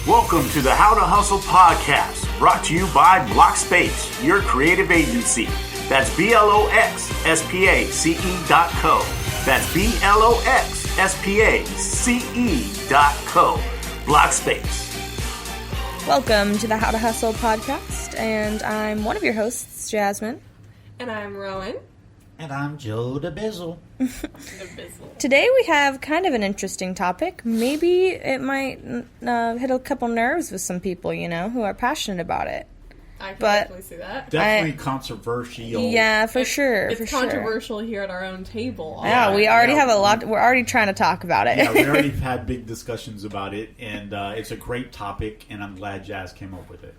Welcome to the How to Hustle podcast, brought to you by Blockspace, your creative agency. That's BLOXSPACE.co. That's BLOXSPACE.co. Blockspace. Welcome to the How to Hustle podcast, and I'm one of your hosts, Jasmine. And I'm Rowan. And I'm Joe the Bizzle. Today we have kind of an interesting topic. Maybe it might hit a couple nerves with some people, who are passionate about it. I can definitely see that. Definitely controversial. Yeah, for sure. It's controversial here at our own table. Yeah, we already have a lot. We're already trying to talk about it. Yeah, we already had big discussions about it, and it's a great topic, and I'm glad Jazz came up with it.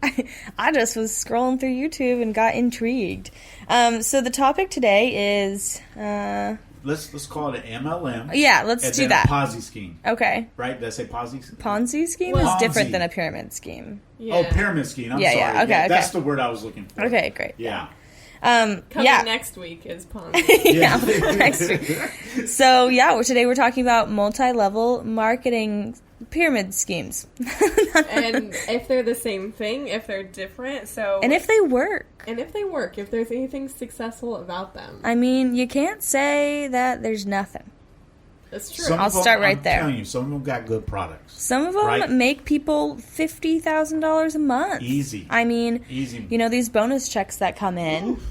I just was scrolling through YouTube and got intrigued. So the topic today is... Let's call it an MLM. Yeah, let's do that. A Ponzi scheme. Okay. Right? Did I say Ponzi scheme? Ponzi scheme is different than a pyramid scheme. Yeah. Oh, pyramid scheme. I'm sorry. Yeah, okay. That's the word I was looking for. Okay, great. Yeah. Coming next week is Ponzi. Yeah, next week. So, today we're talking about multi-level marketing pyramid schemes. And if they're the same thing, if they're different, And if they work. If there's anything successful about them. I mean, you can't say that there's nothing. That's true. I'll start right there. I'm telling you, some of them got good products. Some of them make people $50,000 a month. Easy. I mean, these bonus checks that come in. Oof.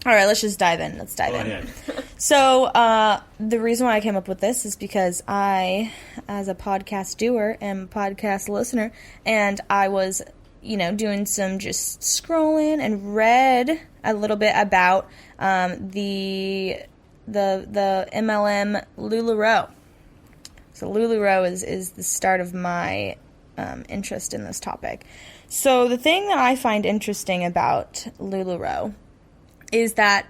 All right, let's just dive in. Go ahead. So, the reason why I came up with this is because I, as a podcast doer, am a podcast listener, and I was, doing some just scrolling and read a little bit about the MLM LuLaRoe. So LuLaRoe is the start of my interest in this topic. So the thing that I find interesting about LuLaRoe is that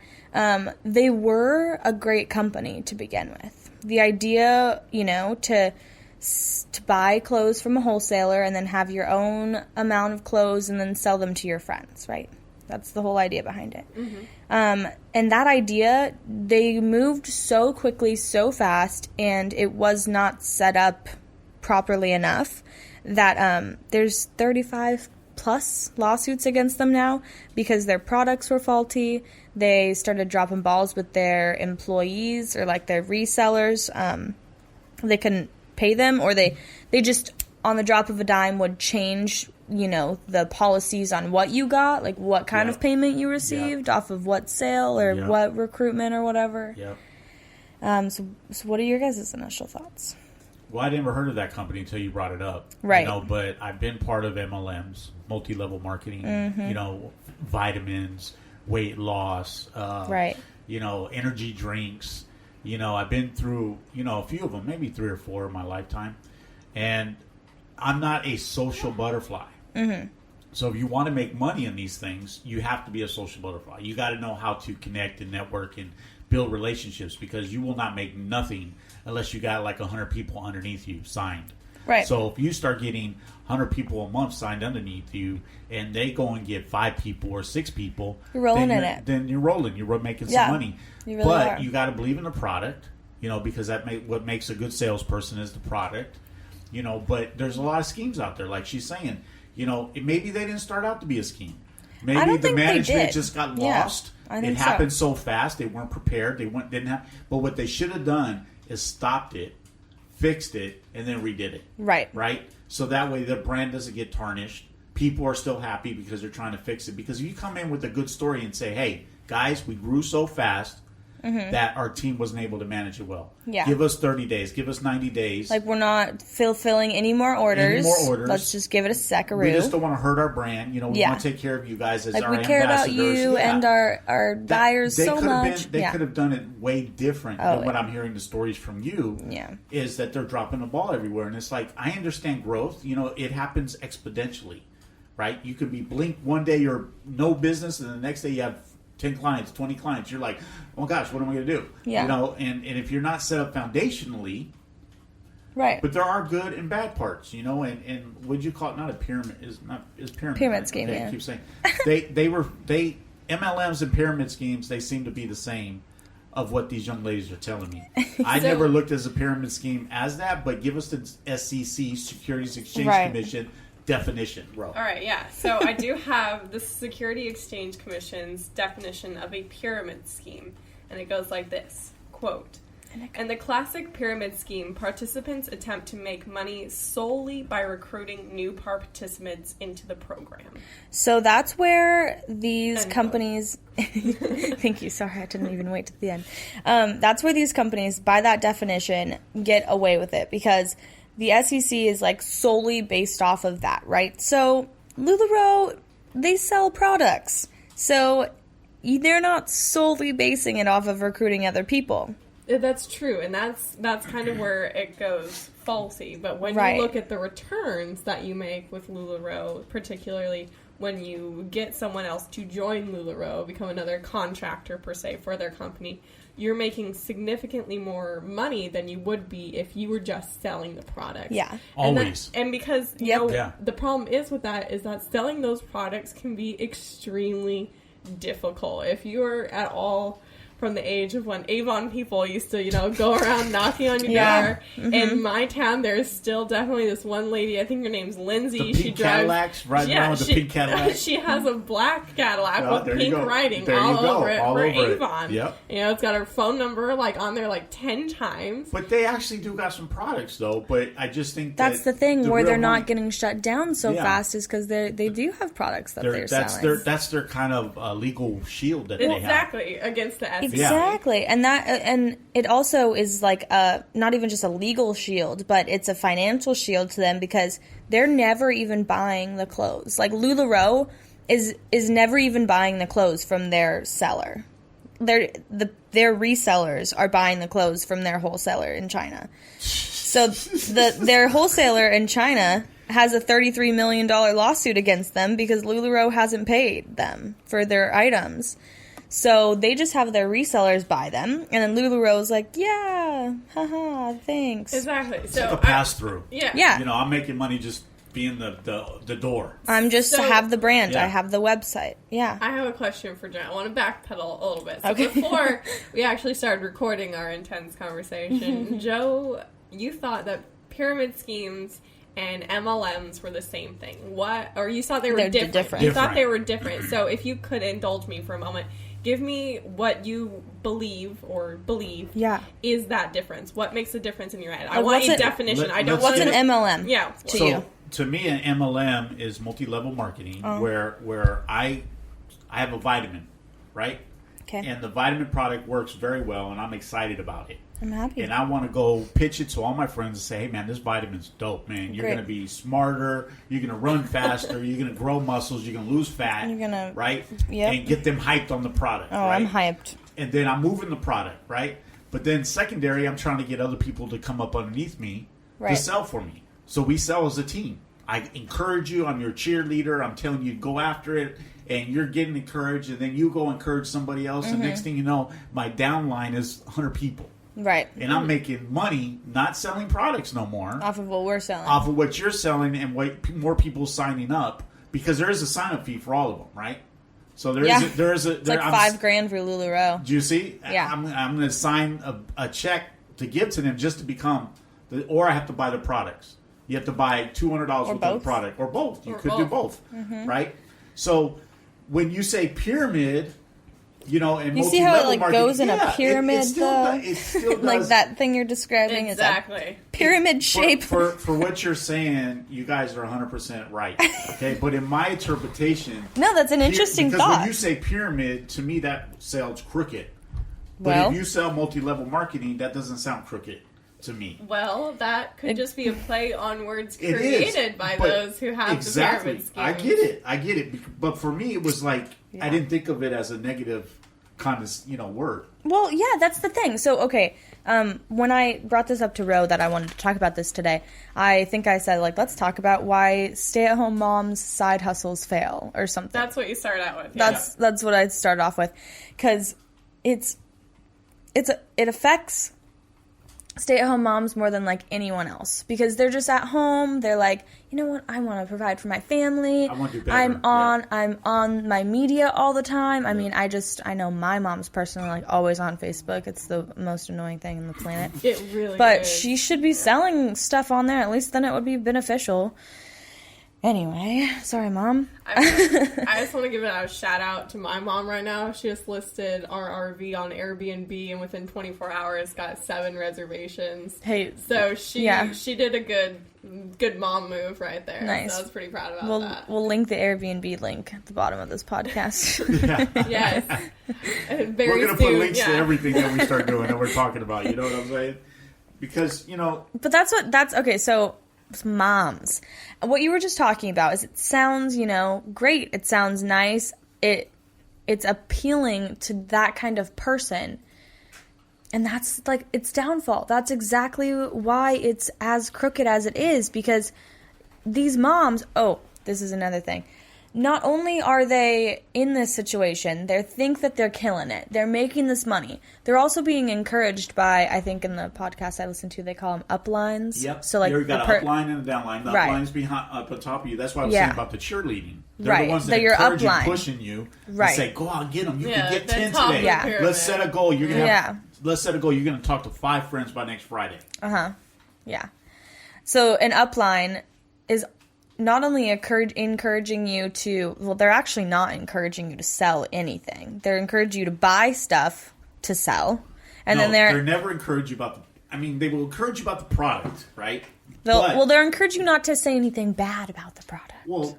they were a great company to begin with. The idea, to buy clothes from a wholesaler and then have your own amount of clothes and then sell them to your friends, right? That's the whole idea behind it. Mm-hmm. And that idea, they moved so quickly, so fast, and it was not set up properly enough that there's 35 plus lawsuits against them now because their products were faulty. They started dropping balls with their employees or like their resellers. They couldn't pay them, or they just on the drop of a dime would change the policies on what you got, like what kind of payment you received off of what sale or what recruitment or whatever. So what are your guys' initial thoughts? Well, I never heard of that company until you brought it up. Right. But I've been part of MLMs, multi-level marketing, vitamins, weight loss, energy drinks. I've been through, a few of them, maybe 3 or 4 in my lifetime. And I'm not a social butterfly. Mm-hmm. So if you want to make money in these things, you have to be a social butterfly. You got to know how to connect and network and build relationships, because you will not make nothing unless you got like 100 people underneath you signed. Right. So if you start getting 100 people a month signed underneath you, and they go and get 5 people or 6 people, you're rolling in it. Then you're rolling. You're making some money. You really are. You got to believe in the product, because what makes a good salesperson is the product. But there's a lot of schemes out there, like she's saying. Maybe they didn't start out to be a scheme. Maybe the management just got lost. It happened so fast. They weren't prepared. But what they should have done is stopped it, fixed it, and then redid it. Right. Right? So that way the brand doesn't get tarnished. People are still happy because they're trying to fix it. Because if you come in with a good story and say, hey, guys, we grew so fast that our team wasn't able to manage it well. Yeah. Give us 30 days. Give us 90 days. Like, we're not fulfilling any more orders. Let's just give it a second. We just don't want to hurt our brand. We want to take care of you guys as our ambassadors. We care about you and our buyers so much. They could have done it way different than what I'm hearing the stories from you. Yeah. Is that they're dropping the ball everywhere. And it's like, I understand growth. It happens exponentially, right? You could be blink one day you're no business, and the next day you have 10 clients, 20 clients. You're like, oh gosh, what am I going to do? Yeah. And if you're not set up foundationally, right? But there are good and bad parts, And would you call it not a pyramid? Is pyramid scheme? Okay, yeah. I keep saying they MLMs and pyramid schemes. They seem to be the same of what these young ladies are telling me. I never looked as a pyramid scheme as that, but give us the SEC, Securities Exchange Commission, definition, bro. All right, yeah. So I do have the Security Exchange Commission's definition of a pyramid scheme, and it goes like this, quote, "In the classic pyramid scheme, participants attempt to make money solely by recruiting new participants into the program." So that's where these companies... Thank you. Sorry, I didn't even wait to the end. That's where these companies, by that definition, get away with it, because the SEC is like solely based off of that, right? So LuLaRoe, they sell products. So they're not solely basing it off of recruiting other people. That's true, and that's kind of where it goes faulty. But when you look at the returns that you make with LuLaRoe, particularly when you get someone else to join LuLaRoe, become another contractor per se for their company, you're making significantly more money than you would be if you were just selling the product. Yeah, always. And because the problem is with that is that selling those products can be extremely difficult. If you're at all from the age of when Avon people used to, go around knocking on your door. Mm-hmm. In my town, there's still definitely this one lady, I think her name's Lindsay. The pink Cadillacs, right around with the pink Cadillacs. She has a black Cadillac with pink writing all over it for Avon. Yep. It's got her phone number on there 10 times. But they actually do got some products, though. But I just think that's the thing where they're not getting shut down so fast is because they do have products that they're selling. That's their kind of legal shield that they have. Exactly, against the SEC. Exactly. And it also is not even just a legal shield, but it's a financial shield to them because they're never even buying the clothes. Like LuLaRoe is never even buying the clothes from their seller. Their resellers are buying the clothes from their wholesaler in China. So their wholesaler in China has a $33 million lawsuit against them because LuLaRoe hasn't paid them for their items. So they just have their resellers buy them, and then LuLaRoe's like, yeah, haha, thanks. Exactly. It's like a pass-through. Yeah. I'm making money just being the door. I'm just to have the brand. Yeah. I have the website. Yeah. I have a question for Jen. I want to backpedal a little bit. So before we actually started recording our intense conversation, Joe, you thought that pyramid schemes and MLMs were the same thing. What? Or you thought they were different. You thought they were different. So if you could indulge me for a moment, give me what you believe is that difference. What makes a difference in your head? I want a definition. What's an MLM? Yeah. You. To me, an MLM is multi-level marketing where I have a vitamin, right? Okay. And the vitamin product works very well, and I'm excited about it. I'm happy. And I want to go pitch it to all my friends and say, hey, man, this vitamin's dope, man. You're going to be smarter. You're going to run faster. You're going to grow muscles. You're going to lose fat. You're going to... Right? Yep. And get them hyped on the product, right? I'm hyped. And then I'm moving the product, right? But then secondary, I'm trying to get other people to come up underneath me to sell for me. So we sell as a team. I encourage you. I'm your cheerleader. I'm telling you to go after it. And you're getting encouraged. And then you go encourage somebody else. Mm-hmm. And next thing you know, my downline is 100 people. Right. And I'm making money not selling products no more. Off of what we're selling. Off of what you're selling and what more people signing up. Because there is a sign-up fee for all of them, right? So there is a... It's like $5,000 for LuLaRoe. Do you see? Yeah. I'm going to sign a check to give to them just to become... or I have to buy the products. You have to buy $200 worth of the product. Or both. You could do both. Mm-hmm. Right? So when you say pyramid... and you see how it marketing, goes in a pyramid, though? It still does. Like that thing you're describing is a pyramid shape. For what you're saying, you guys are 100% right. Okay, but in my interpretation, no, that's an interesting because thought. when you say pyramid, to me that sounds crooked. But if you sell multi-level marketing, that doesn't sound crooked to me. Well, that could just be a play on words created by those who have the pyramid schemes. I get it. But for me, it was like I didn't think of it as a negative kind of word. Well, yeah, that's the thing. So, okay, when I brought this up to Ro that I wanted to talk about this today, I think I said, let's talk about why stay-at-home moms' side hustles fail or something. That's what you started out with. That's what I started off with. Because it affects stay-at-home moms more than anyone else because they're just at home. They're like, you know what? I want to provide for my family. I want to do better. I'm on my media all the time. I mean, I know my mom's personally always on Facebook. It's the most annoying thing on the planet. It really but is. She should be selling stuff on there. At least then it would be beneficial. Anyway, sorry, Mom. I just want to give a shout out to my mom right now. She just listed our RV on Airbnb, and within 24 hours got 7 reservations. Hey, so she did a good mom move right there. Nice. So I was pretty proud about that. We'll link the Airbnb link at the bottom of this podcast. Yes. We're going to put links to everything that we start doing that we're talking about. You know what I'm saying? Because, But that's okay, so moms. What you were just talking about is it sounds, great. It sounds nice. It's appealing to that kind of person. And that's like its downfall. That's exactly why it's as crooked as it is, because these moms, this is another thing. Not only are they in this situation, they think that they're killing it. They're making this money. They're also being encouraged by, I think in the podcast I listened to, they call them uplines. Yep. So like you got an upline and a downline. The upline's behind up on top of you. That's why I was saying about the cheerleading. They're the ones that encourage you, pushing you, and say, "Go out and get them. You can get 10 today. Yeah. Let's set a goal. You're gonna let's set a goal. You're gonna talk to 5 friends by next Friday." Yeah. So an upline is not only encouraging you to, they're actually not encouraging you to sell anything. They're encouraging you to buy stuff to sell. And then they're never encourage you about they will encourage you about the product, right? They'll encourage you not to say anything bad about the product. Well,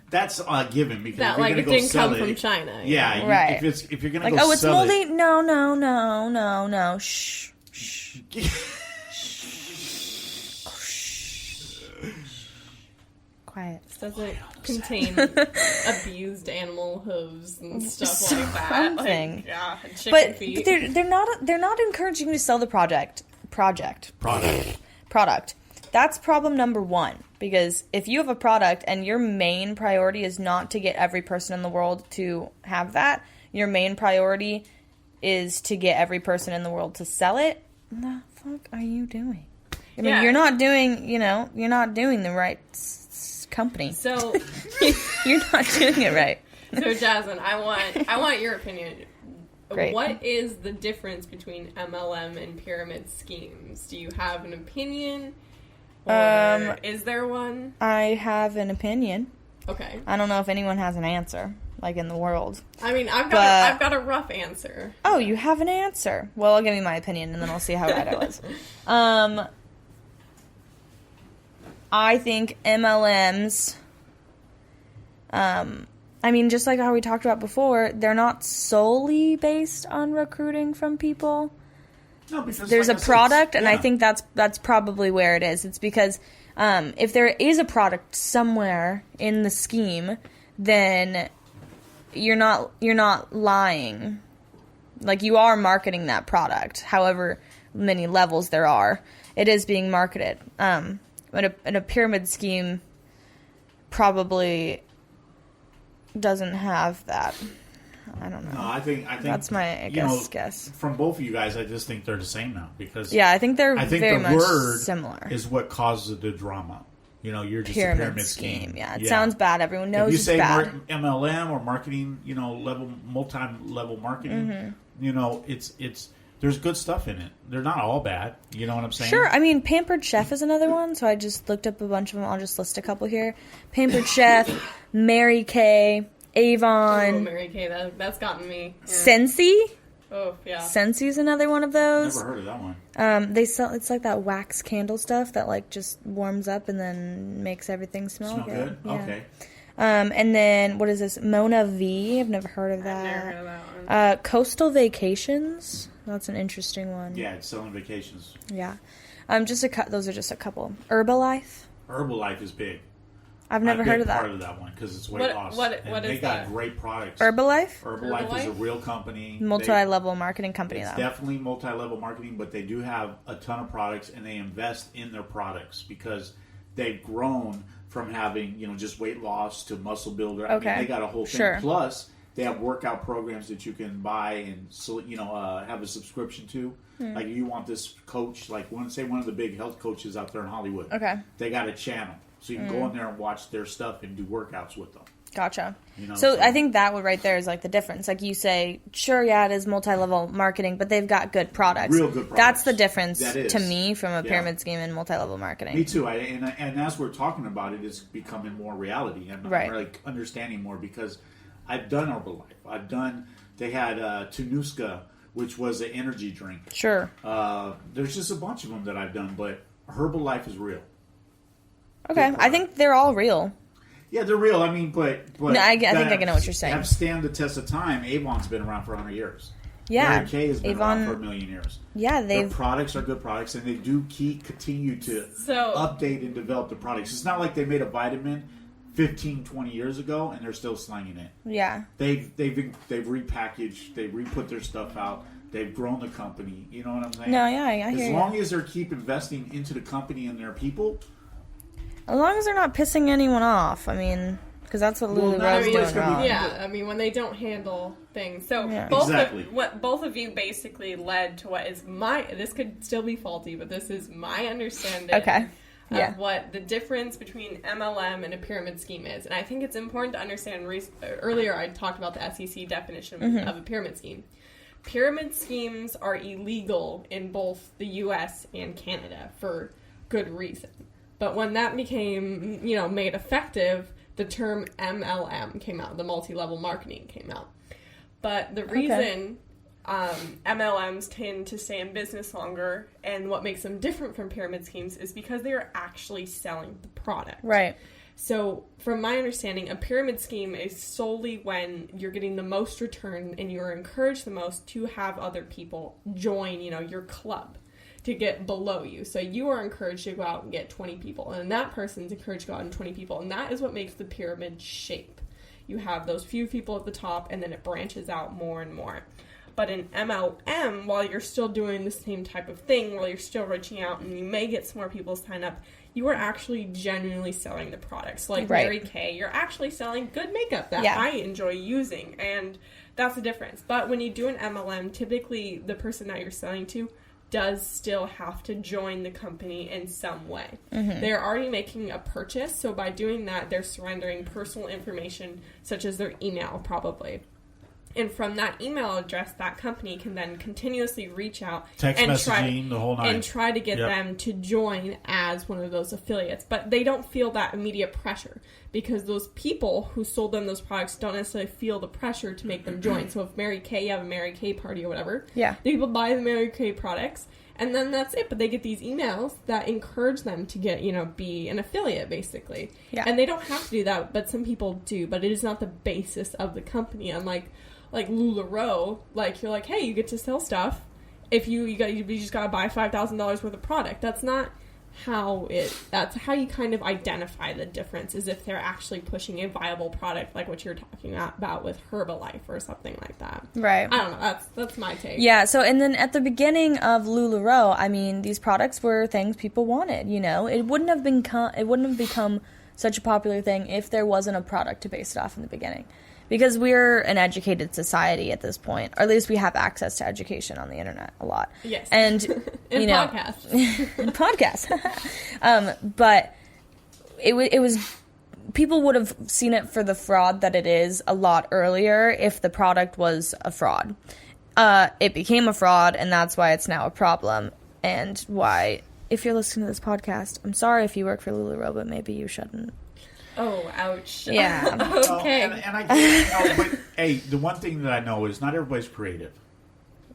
that's a given, because that, if you're going to go didn't sell come it from China. Yeah, right. If you're going to go it's sell moldy. it, No. Shh. Quiet. This doesn't contain abused animal hooves and stuff like that. Something. Chicken feet. But they're not encouraging you to sell the product. That's problem number 1. Because if you have a product and your main priority is not to get every person in the world to have that, your main priority is to get every person in the world to sell it, what the fuck are you doing? I mean, you're not doing, you're not doing the right company. So you're not doing it right. So Jasmine, I want your opinion. Great. What is the difference between MLM and pyramid schemes? Do you have an opinion? Or is there one? I have an opinion. Okay. I don't know if anyone has an answer, like in the world. I mean, I've got a rough answer. Oh, you have an answer. Well, I'll give you my opinion, and then I'll see how right I was. I think MLMs, just like how we talked about before, they're not solely based on recruiting from people. No, because there's a product, and I think that's probably where it is. It's because if there is a product somewhere in the scheme, then you're not lying. Like, you are marketing that product, however many levels there are. It is being marketed. But a pyramid scheme probably doesn't have that. I don't know. No, I think that's my guess. From both of you guys, I just think they're the same now, because I think they're very much word similar. Is what causes the drama. You're just a pyramid scheme. Yeah, it sounds bad. Everyone knows it's bad. If you say MLM or marketing, multi-level marketing, it's there's good stuff in it. They're not all bad. You know what I'm saying? Sure. I mean, Pampered Chef is another one, so I just looked up a bunch of them. I'll just list a couple here. Pampered Chef, Mary Kay, Avon. Oh, Mary Kay, that's gotten me. Yeah. Scentsy. Oh, yeah. Scentsy's another one of those. Never heard of that one. They sell, it's like that wax candle stuff that like just warms up and then makes everything smell good. Yeah. Okay. And then, what is this? Mona V. I've never heard of that. I've never heard of that one. Coastal Vacations. That's an interesting one. Yeah, it's selling vacations. Yeah. Those are just a couple. Herbalife. Herbalife is big. I've never heard of that. Part of that one because it's weight loss. What they is got that? Great products. Herbalife is a real company. Multi-level marketing company. It's definitely multi-level marketing, but they do have a ton of products, and they invest in their products because they've grown from having just weight loss to muscle builder. Okay. I mean, they got a whole thing. Sure. Plus, they have workout programs that you can buy and have a subscription to. Like, you want this coach, like one of the big health coaches out there in Hollywood. Okay. They got a channel. So you can go in there and watch their stuff and do workouts with them. Gotcha. So I think that would right there is like the difference. Like you say, sure, yeah, it is multi-level marketing, but they've got good products. Real good products. That's the difference to me from a pyramid scheme and multi-level marketing. Me too. And as we're talking about it, it's becoming more reality. I'm like understanding more because I've done Herbalife. They had Tunuska, which was an energy drink. Sure. There's just a bunch of them that I've done, but Herbalife is real. Okay. I think they're all real. Yeah, they're real. I mean, but no, I think I know what you're saying. Have stand the test of time. Avon's been around for 100 years. Yeah, Mary Kay has been around for 1,000,000 years. Yeah, their products are good products, and they do continue to update and develop the products. It's not like they made a vitamin 15, 20 years ago, and they're still slanging it. Yeah, they've repackaged, they re-put their stuff out. They've grown the company. You know what I'm saying? No, yeah, I hear you. As long as they keep investing into the company and their people. As long as they're not pissing anyone off, I mean, because that's what LuLaRoe's doing wrong. Yeah, I mean, when they don't handle things. So both of you basically led to what is this could still be faulty, but this is my understanding of what the difference between MLM and a pyramid scheme is. And I think it's important to understand, earlier I talked about the SEC definition of a pyramid scheme. Pyramid schemes are illegal in both the U.S. and Canada for good reason. But when that became, made effective, the term MLM came out. The multi-level marketing came out. But the reason MLMs tend to stay in business longer and what makes them different from pyramid schemes is because they are actually selling the product. Right. So from my understanding, a pyramid scheme is solely when you're getting the most return and you're encouraged the most to have other people join, your club, to get below you. So you are encouraged to go out and get 20 people, and that person's encouraged to go out and 20 people, and that is what makes the pyramid shape. You have those few people at the top, and then it branches out more and more. But in MLM, while you're still doing the same type of thing, while you're still reaching out, and you may get some more people to sign up, you are actually genuinely selling the products. Like Mary Kay, you're actually selling good makeup that I enjoy using, and that's the difference. But when you do an MLM, typically the person that you're selling to does still have to join the company in some way. They're already making a purchase, so by doing that, they're surrendering personal information, such as their email, probably. And from that email address, that company can then continuously reach out text messaging, the whole nine, and try to get them to join as one of those affiliates. But they don't feel that immediate pressure because those people who sold them those products don't necessarily feel the pressure to make them join. So if Mary Kay, you have a Mary Kay party or whatever, the people buy the Mary Kay products, and then that's it. But they get these emails that encourage them to get, be an affiliate, basically. Yeah. And they don't have to do that, but some people do. But it is not the basis of the company. Unlike like LuLaRoe, like you're like, hey, you get to sell stuff. If you just gotta buy $5,000 worth of product. That's not how that's how you kind of identify the difference, is if they're actually pushing a viable product like what you're talking about with Herbalife or something like that. Right. I don't know. That's my take. Yeah. So, and then at the beginning of LuLaRoe, I mean, these products were things people wanted. It wouldn't have become such a popular thing if there wasn't a product to base it off in the beginning. Because we're an educated society at this point, or at least we have access to education on the internet a lot. Yes. And podcasts. podcasts. But it was people would have seen it for the fraud that it is a lot earlier if the product was a fraud. It became a fraud, and that's why it's now a problem. And why, if you're listening to this podcast, I'm sorry if you work for LuLaRoe, but maybe you shouldn't. Oh, ouch. Yeah. Okay. And I get but hey, the one thing that I know is not everybody's creative.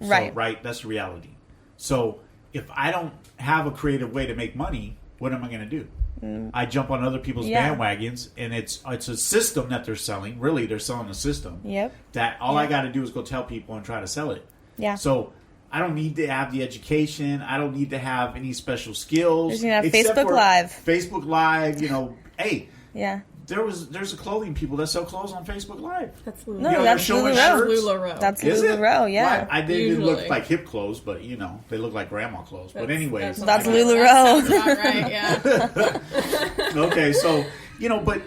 So, right. That's the reality. So if I don't have a creative way to make money, what am I going to do? I jump on other people's bandwagons, and it's a system that they're selling. Really, they're selling a system. Yep. That all I got to do is go tell people and try to sell it. Yeah. So I don't need to have the education. I don't need to have any special skills. You're going to have Facebook Live. Facebook Live, hey. Yeah. There's a clothing people that sell clothes on Facebook Live. That's LuLaRoe. No, that's LuLaRoe. That's LuLaRoe, yeah. Well, I didn't look like hip clothes, but they look like grandma clothes. But anyways, that's LuLaRoe. That's right, yeah. Okay, so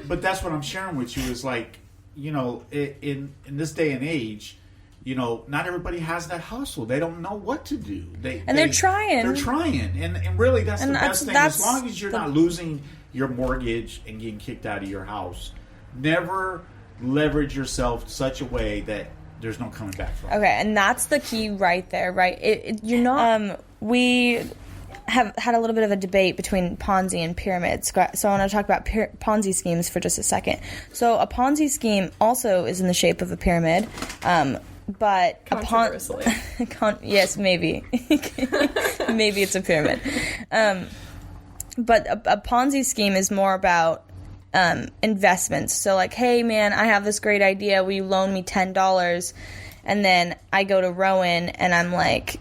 but that's what I'm sharing with you is like, in this day and age, not everybody has that hustle. They don't know what to do. They're trying. They're trying, and really that's the best thing. As long as you're not losing your mortgage and getting kicked out of your house, never leverage yourself such a way that there's no coming back from. Okay, and that's the key right there, right? You're not. We have had a little bit of a debate between Ponzi and pyramids, so I want to talk about Ponzi schemes for just a second. So a Ponzi scheme also is in the shape of a pyramid, but controversially. Yes, maybe. Maybe it's a pyramid. But a Ponzi scheme is more about investments. So like, hey man, I have this great idea. Will you loan me $10? And then I go to Rowan and I'm like,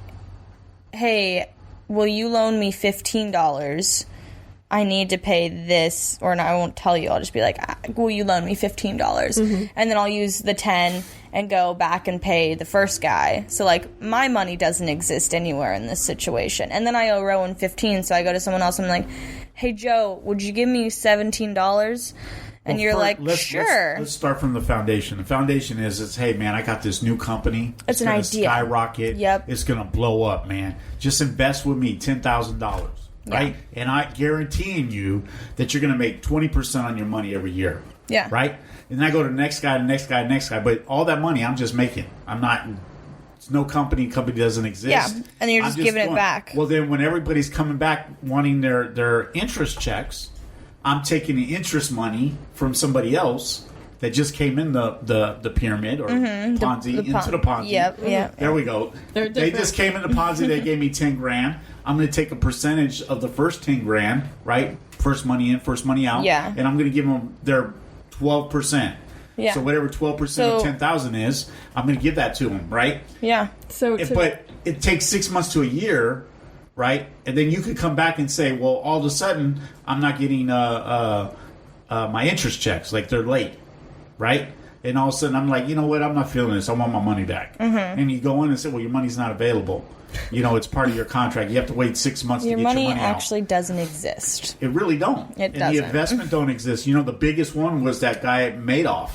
hey, will you loan me $15? I need to pay this, or no, I won't tell you. I'll just be like, will you loan me $15? Mm-hmm. And then I'll use the 10 and go back and pay the first guy. So like, my money doesn't exist anywhere in this situation. And then I owe Rowan 15, so I go to someone else and I'm like, hey Joe, would you give me $17? And you're like, sure. Let's start from the foundation. The foundation is, hey, man, I got this new company. It's an idea. It's going to skyrocket. Yep. It's going to blow up, man. Just invest with me, $10,000, right? Yeah. And I guaranteeing you that you're going to make 20% on your money every year. Yeah. Right? And then I go to the next guy, the next guy, the next guy. But all that money I'm just making. I'm not... It's no company doesn't exist. Yeah, and you're just giving it back. Well, then when everybody's coming back wanting their interest checks... I'm taking the interest money from somebody else that just came in the pyramid or Ponzi into the Ponzi. Yep. There we go. They just came in the Ponzi. They gave me $10,000. I'm going to take a percentage of the first $10,000, right? First money in, first money out. Yeah. And I'm going to give them their 12%. Yeah. So whatever 12% of 10,000 is, I'm going to give that to them, right? Yeah. But it takes 6 months to a year. Right, and then you could come back and say, "Well, all of a sudden, I'm not getting my interest checks; like they're late." Right, and all of a sudden, I'm like, "You know what? I'm not feeling this. I want my money back." Mm-hmm. And you go in and say, "Well, your money's not available. You know, it's part of your contract. You have to wait 6 months to get your money out." Your money actually doesn't exist. It really don't. It doesn't. And the investment don't exist. You know, the biggest one was that guy Madoff.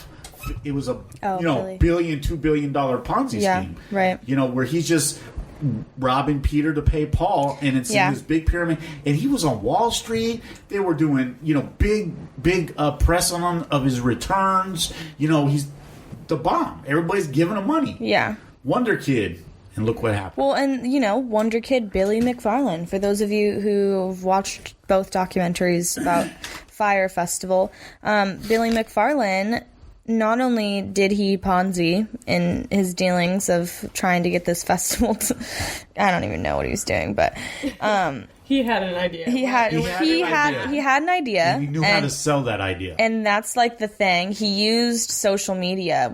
It was a $1 billion, $2 billion Ponzi scheme. Yeah, right. You know, where he's just robbing Peter to pay Paul, and it's in this big pyramid. And he was on Wall Street. They were doing, big press on him of his returns. You know, he's the bomb. Everybody's giving him money. Yeah. Wonder Kid. And look what happened. Well, and, Wonder Kid, Billy McFarlane. For those of you who've watched both documentaries about Fire Festival, Billy McFarlane... Not only did he Ponzi in his dealings of trying to get this festival I don't even know what he was doing, but he had an idea. He had an idea. And he knew how to sell that idea. And that's like the thing. He used social media,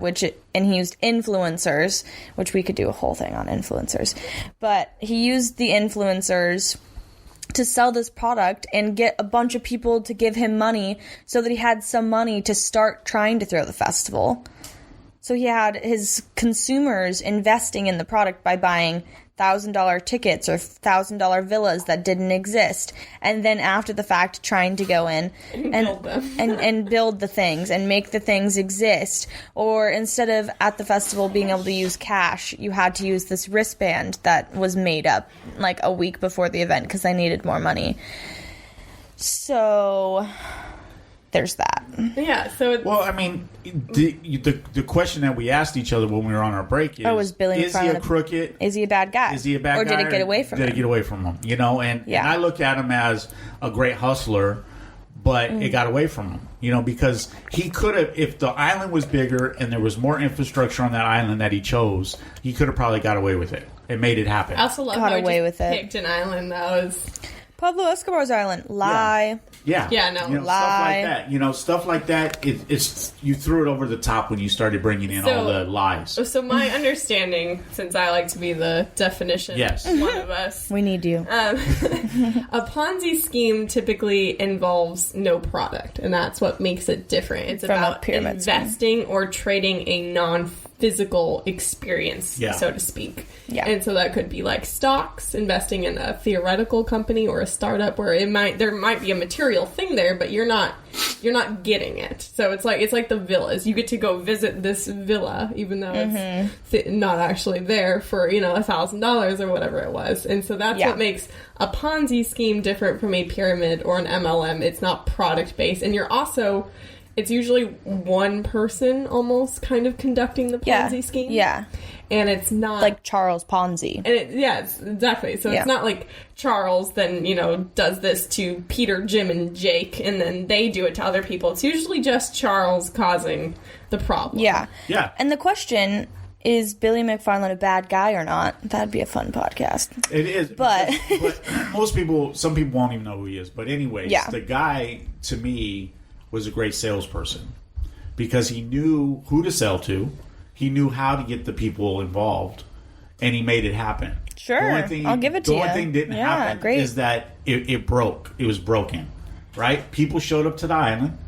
and he used influencers, which we could do a whole thing on influencers. But he used the influencers to sell this product and get a bunch of people to give him money so that he had some money to start trying to throw the festival. So he had his consumers investing in the product by buying $1,000 tickets or $1,000 villas that didn't exist, and then after the fact trying to go in and build the things and make the things exist. Or instead of at the festival being able to use cash, you had to use this wristband that was made up like a week before the event because they needed more money. So there's that. Yeah. So the question that we asked each other when we were on our break is Billy he a crooked? Is he a bad guy? Is he a bad guy? Or did it get away from him? Did it get away from him? And I look at him as a great hustler, but it got away from him. Because he could have, if the island was bigger and there was more infrastructure on that island that he chose, he could have probably got away with it and made it happen. I also love how he picked an island that was Pablo Escobar's island. Lie. Yeah. Lie. Stuff like that. It's you threw it over the top when you started bringing in all the lies. So my understanding, since I like to be the definition, one of us, we need you. A Ponzi scheme typically involves no product, and that's what makes it different. It's about investing or trading a non-physical experience, so to speak. Yeah. And so that could be like stocks, investing in a theoretical company or a startup where there might be a material thing there, but you're not getting it. So it's like the villas. You get to go visit this villa, even though it's not actually there for $1,000 or whatever it was. And so that's what makes a Ponzi scheme different from a pyramid or an MLM. It's not product based, and you're also it's usually one person almost kind of conducting the Ponzi scheme. Yeah. And it's not... Like Charles Ponzi. And exactly. So it's not like Charles then, does this to Peter, Jim, and Jake, and then they do it to other people. It's usually just Charles causing the problem. Yeah. Yeah. And the question... Is Billy McFarlane a bad guy or not? That'd be a fun podcast. It is. But some people won't even know who he is. But anyways, the guy, to me, was a great salesperson. Because he knew who to sell to. He knew how to get the people involved. And he made it happen. Sure. I'll give it to you. The only thing didn't happen is that it broke. It was broken. Right? People showed up to the island.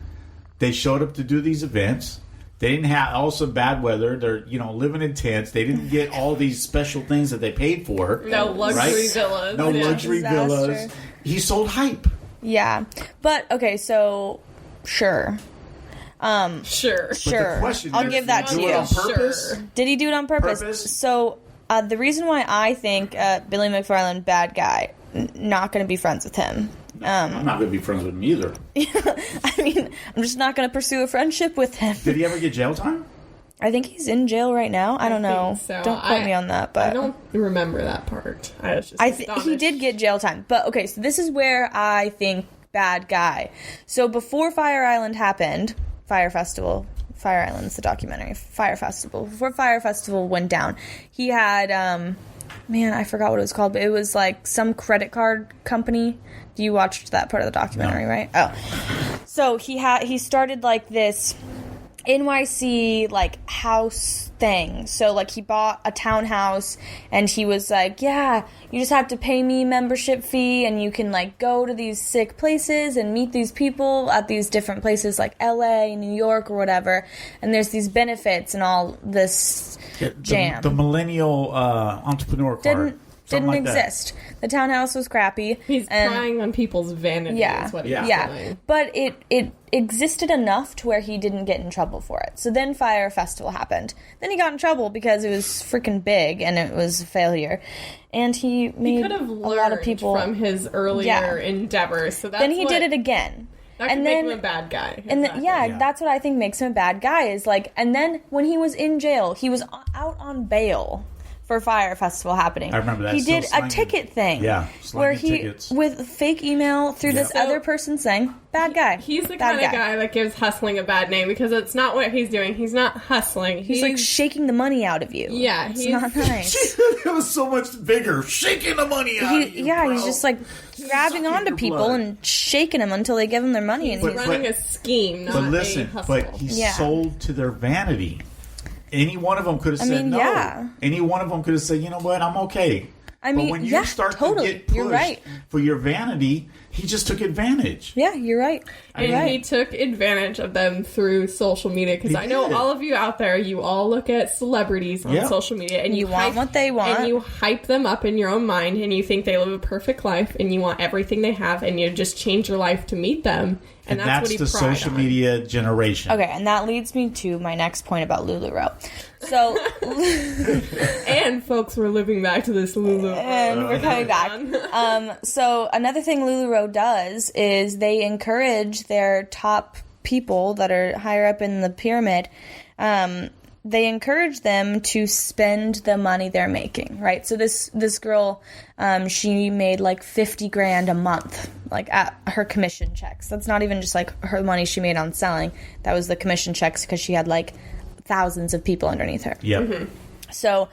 They showed up to do these events. They didn't have also bad weather. They're living in tents. They didn't get all these special things that they paid for. No luxury villas. No luxury villas. He sold hype. Yeah, but okay, so sure. Sure. But the question I'll give that to you. On purpose? Sure. Did he do it on purpose? So the reason why I think Billy McFarlane bad guy, not going to be friends with him. I'm not going to be friends with him either. I mean, I'm just not going to pursue a friendship with him. Did he ever get jail time? I think he's in jail right now. I don't know. So. Don't quote me on that. But I don't remember that part. I was just he did get jail time. But okay, so this is where I think bad guy. So before Fire Island happened, Fire Island's the documentary. Fire Festival. Before Fire Festival went down, he had I forgot what it was called, but it was like some credit card company. You watched that part of the documentary, right? Oh. So he started like this NYC like house thing. So like he bought a townhouse and he was like, yeah, you just have to pay me membership fee and you can like go to these sick places and meet these people at these different places like LA, New York or whatever. And there's these benefits and all this jam. The millennial entrepreneur card. Didn't like exist. The townhouse was crappy. He's prying on people's vanity is what he's doing. But it existed enough to where he didn't get in trouble for it. So then Fire Festival happened. Then he got in trouble because it was freaking big and it was a failure. And he made could have a lot of people from his earlier endeavors. So then he did it again. That could make him a bad guy. And that's what I think makes him a bad guy is like. And then when he was in jail, he was out on bail. For Fire Festival happening. I remember that. He did a ticket thing. Yeah. Where he, tickets. with fake email through this other person saying, bad guy. He's the kind of guy that gives hustling a bad name because it's not what he's doing. He's not hustling. He's like shaking the money out of you. Yeah. It's not nice. It was so much bigger. Shaking the money out of you, yeah, bro. He's just like grabbing onto people and shaking them until they give him their money. He's running a scheme, not a hustle. But he sold to their vanity. Any one of them could have said no. Yeah. Any one of them could have said, you know what, I'm okay. I mean, but when you start to get pushed for your vanity, he just took advantage. Yeah, you're right. He took advantage of them through social media. Because I know all of you out there, you all look at celebrities on social media. And you want what they want. And you hype them up in your own mind. And you think they live a perfect life. And you want everything they have. And you just change your life to meet them. And that's what he the social media generation. Okay, and that leads me to my next point about LuLaRoe. So, and folks, we're living back to this LuLaRoe. And we're coming back. So another thing LuLaRoe does is they encourage their top people that are higher up in the pyramid. They encourage them to spend the money they're making, right? So this girl, she made like $50,000 a month, like at her commission checks. That's not even just like her money she made on selling. That was the commission checks because she had like thousands of people underneath her. Yep. Mm-hmm. So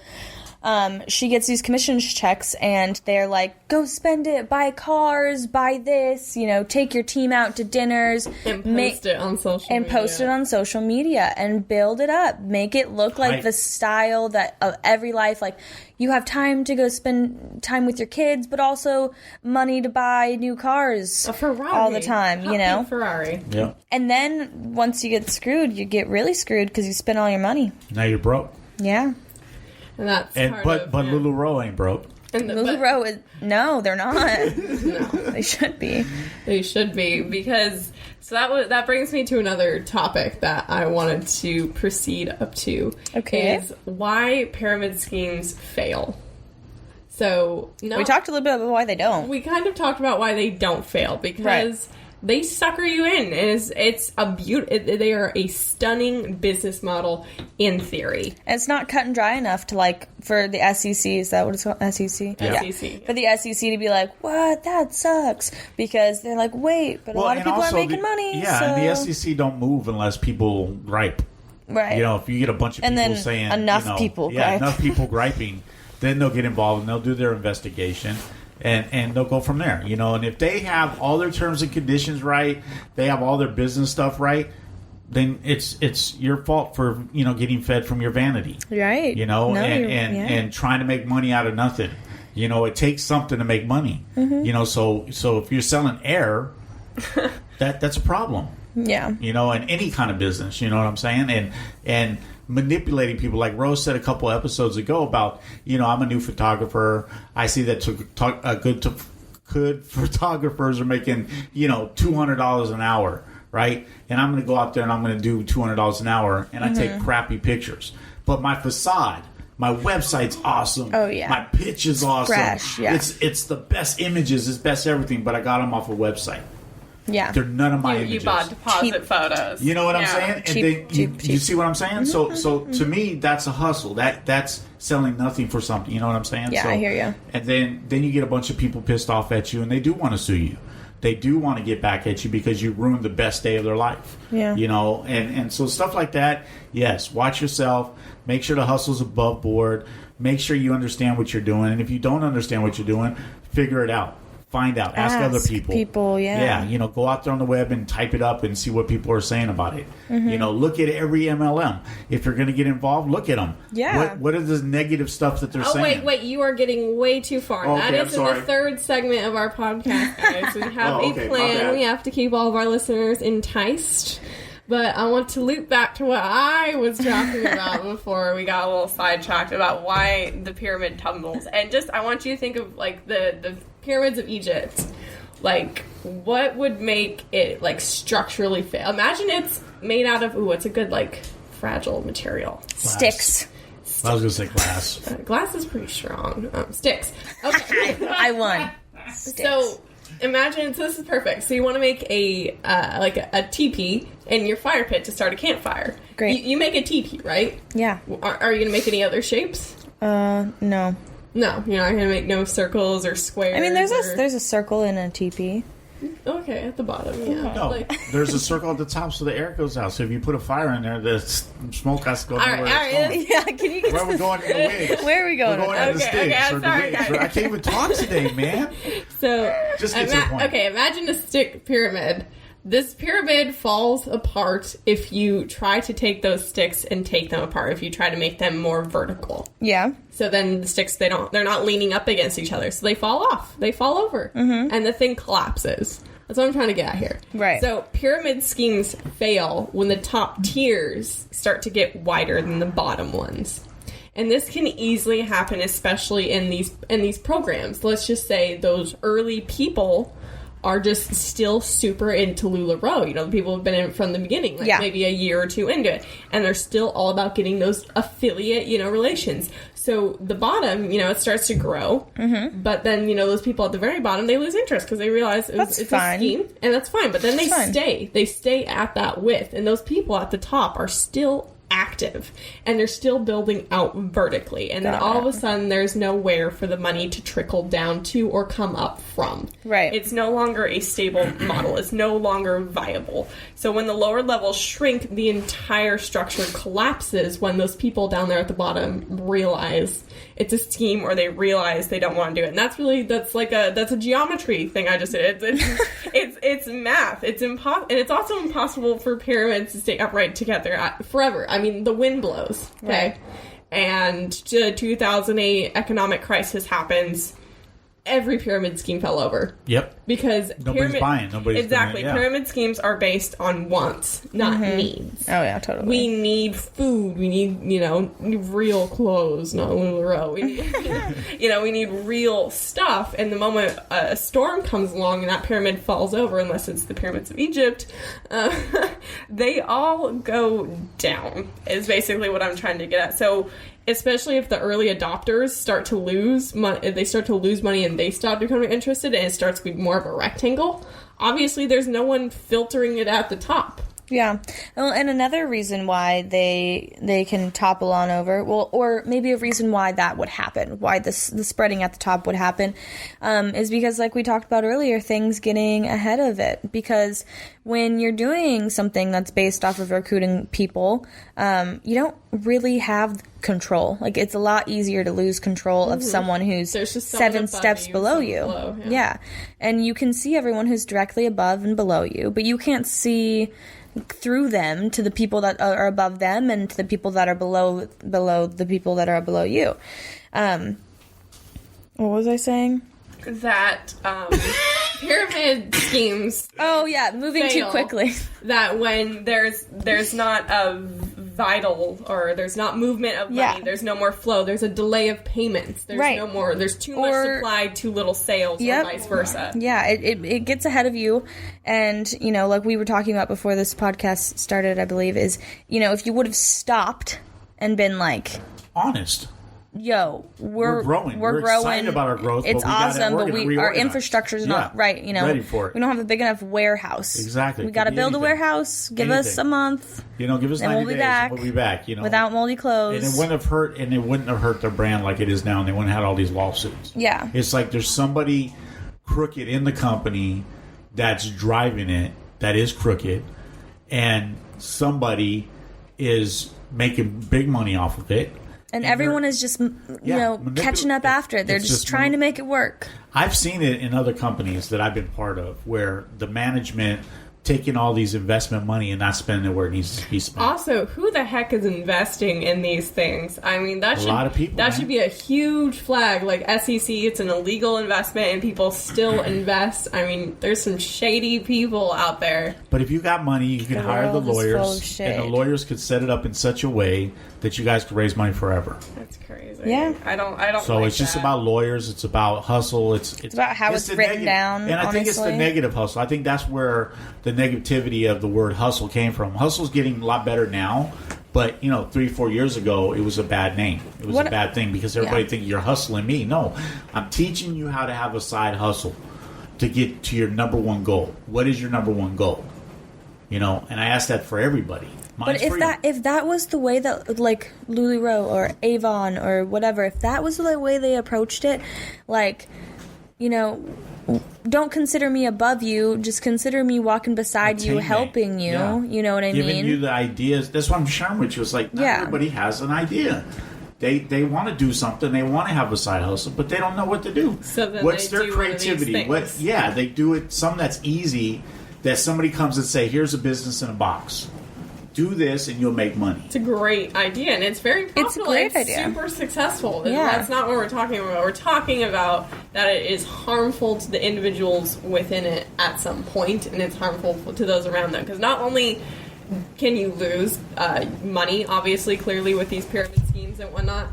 she gets these commission checks and they're like, go spend it, buy cars, buy this, take your team out to dinners. And post it on social media. And post it on social media and build it up. Make it look like the style that of every life. Like you have time to go spend time with your kids, but also money to buy new cars. A Ferrari. All the time, A Ferrari. Yeah. And then once you get screwed, you get really screwed because you spend all your money. Now you're broke. Yeah. And that's but LuLaRoe ain't broke. LuLaRoe is no, they're not. No, they should be. They should be because that brings me to another topic that I wanted to proceed up to. Okay, is why pyramid schemes fail. So we talked a little bit about why they don't. We kind of talked about why they don't fail because they sucker you in. It's a they are a stunning business model in theory. And it's not cut and dry enough to, like, for the SEC, is that what it's called? SEC? Yeah. SEC. For the SEC to be like, what? That sucks. Because they're like, wait, but a lot of people are making money. Yeah, so. And the SEC don't move unless people gripe. Right. You know, if you get a bunch of people saying... enough people gripe. Enough people griping, then they'll get involved and they'll do their investigation. And they'll go from there, you know. And if they have all their terms and conditions right, they have all their business stuff right, then it's your fault for, you know, getting fed from your vanity, right? You know, and trying to make money out of nothing. You know, it takes something to make money. Mm-hmm. You know, so if you're selling air, that's a problem. Yeah. You know, in any kind of business, you know what I'm saying, and manipulating people, like Rose said a couple episodes ago about, you know, I'm a new photographer. I see that good photographers are making, you know, $200 an hour, right? And I'm going to go out there and I'm going to do $200 an hour, and I take crappy pictures. But my facade, my website's awesome. Oh yeah, my pitch is awesome. Fresh, yeah. It's the best images, it's best everything. But I got them off a website. Yeah, they're none of my images. You bought deposit photos. You know what I'm saying? And you see what I'm saying? Mm-hmm. So to me, that's a hustle. That's selling nothing for something. You know what I'm saying? Yeah, I hear you. And then you get a bunch of people pissed off at you, and they do want to sue you. They do want to get back at you because you ruined the best day of their life. Yeah. You know, and so stuff like that. Yes, watch yourself. Make sure the hustle's above board. Make sure you understand what you're doing. And if you don't understand what you're doing, figure it out. Find out. Ask other people. Yeah, you know, go out there on the web and type it up and see what people are saying about it. Mm-hmm. You know, look at every MLM. If you're going to get involved, look at them. Yeah. What are the negative stuff that they're saying? Wait, you are getting way too far. Okay, that is in the third segment of our podcast, guys. We have a plan. We have to keep all of our listeners enticed. But I want to loop back to what I was talking about before we got a little sidetracked about why the pyramid tumbles. And just, I want you to think of, like, the pyramids of Egypt. Like, what would make it, like, structurally fail? Imagine it's made out of, what's a good, like, fragile material? Glass. Sticks. I was going to say glass. Glass is pretty strong. Sticks. Okay. I won. Sticks. So... imagine, so this is perfect. So you want to make a teepee in your fire pit to start a campfire. Great. You make a teepee, right? Yeah. Are you going to make any other shapes? No. No, you're not going to make no circles or squares. I mean, there's a circle in a teepee. Okay, at the bottom, yeah. No, there's a circle at the top so the air goes out. So if you put a fire in there, the smoke has to go nowhere. All right. Yeah, can you... Where are we going to the wigs? Where are we going? We're going to the sticks or the sorry, wigs. I can't even talk today, man. So, just get to the point. Okay, imagine a stick pyramid. This pyramid falls apart if you try to take those sticks and take them apart, if you try to make them more vertical. Yeah. So then the sticks, they're not leaning up against each other, so they fall off. They fall over. Mm-hmm. And the thing collapses. That's what I'm trying to get at here. Right. So pyramid schemes fail when the top tiers start to get wider than the bottom ones. And this can easily happen, especially in these programs. Let's just say those early people are just still super into LuLaRoe. You know, the people have been in it from the beginning, like maybe a year or two into it. And they're still all about getting those affiliate, relations. So the bottom, it starts to grow. Mm-hmm. But then, those people at the very bottom, they lose interest because they realize it's a scheme. And that's fine. But then they stay. They stay at that width. And those people at the top are still active and they're still building out vertically, and then all of a sudden there's nowhere for the money to trickle down to or come up from. Right. It's no longer a stable model. It's no longer viable. So when the lower levels shrink, the entire structure collapses when those people down there at the bottom realize it's a scheme, or they realize they don't want to do it. And that's a geometry thing I just did. It's math. It's impossible, and it's also impossible for pyramids to stay upright together forever. I mean, the wind blows, okay? Right. And the 2008 economic crisis happens. Every pyramid scheme fell over. Yep. Because nobody's buying. Pyramid schemes are based on wants, not needs. Oh yeah, totally. We need food. We need, real clothes, not LuLaRoe. We need, we need real stuff. And the moment a storm comes along and that pyramid falls over, unless it's the pyramids of Egypt, they all go down. Is basically what I'm trying to get at. So especially if the early adopters start to lose money, they start to lose money and they stop becoming interested and it starts to be more of a rectangle, obviously there's no one filtering it at the top. Yeah. Well, and another reason why they can topple on over, well, or maybe a reason why that would happen, why the spreading at the top would happen, is because, like we talked about earlier, things getting ahead of it. Because when you're doing something that's based off of recruiting people, you don't really have control. Like, it's a lot easier to lose control of someone who's 7 steps below you. Yeah. And you can see everyone who's directly above and below you, but you can't see through them to the people that are above them and to the people that are below the people that are below you. What was I saying? That pyramid schemes. Oh yeah, moving too quickly. That when there's not a vital, or there's not movement of money, there's no more flow, there's a delay of payments, there's no more, there's too much supply, too little sales, or vice versa. Yeah, it gets ahead of you. And, you know, like we were talking about before this podcast started, I believe, is, you know, if you would have stopped and been like, honest, yo, we're growing. We're excited about our growth. It's awesome, but our infrastructure is not right. You know, ready for it. We don't have a big enough warehouse. Exactly. We got to build a warehouse. Give us a month. You know, give us 90 days. And we'll be back. You know, without moldy clothes. And it wouldn't have hurt their brand like it is now, and they wouldn't have had all these lawsuits. Yeah. It's like there's somebody crooked in the company that's driving it, that is crooked, and somebody is making big money off of it. And everyone is just, you know, catching up after. They're just trying to make it work. I've seen it in other companies that I've been part of where the management taking all these investment money and not spending it where it needs to be spent. Also, who the heck is investing in these things? I mean, that should, a lot of people, that should be a huge flag. Like SEC, it's an illegal investment and people still invest. I mean, there's some shady people out there. But if you got money, you can hire the lawyers, and the lawyers could set it up in such a way that you guys could raise money forever. That's crazy. Yeah. I don't So like it's just about lawyers. It's about hustle. It's about how it's written down. And I think it's the negative hustle. I think that's where the negativity of the word hustle came from. Hustle's getting a lot better now, but you know, 3-4 years ago, it was a bad name. It was a bad thing because everybody thinking you're hustling me. No, I'm teaching you how to have a side hustle to get to your number one goal. What is your number one goal? You know, and I ask that for everybody. Mine's but if that was the way that, like, LuLaRoe or Avon or whatever, if that was the way they approached it, like, you know, don't consider me above you, just consider me walking beside you, helping you. Yeah. You know what I mean? Giving you the ideas. That's what I'm sharing with you. It's like, not everybody has an idea. They want to do something. They want to have a side hustle, but they don't know what to do. So then what's their creativity? They do it. Something that's easy. That somebody comes and say, "Here's a business in a box. Do this, and you'll make money." It's a great idea, and it's very popular. It's a great idea. Super successful. Yeah. That's not what we're talking about. We're talking about that it is harmful to the individuals within it at some point, and it's harmful to those around them. Because not only can you lose money, obviously, clearly, with these pyramid schemes and whatnot,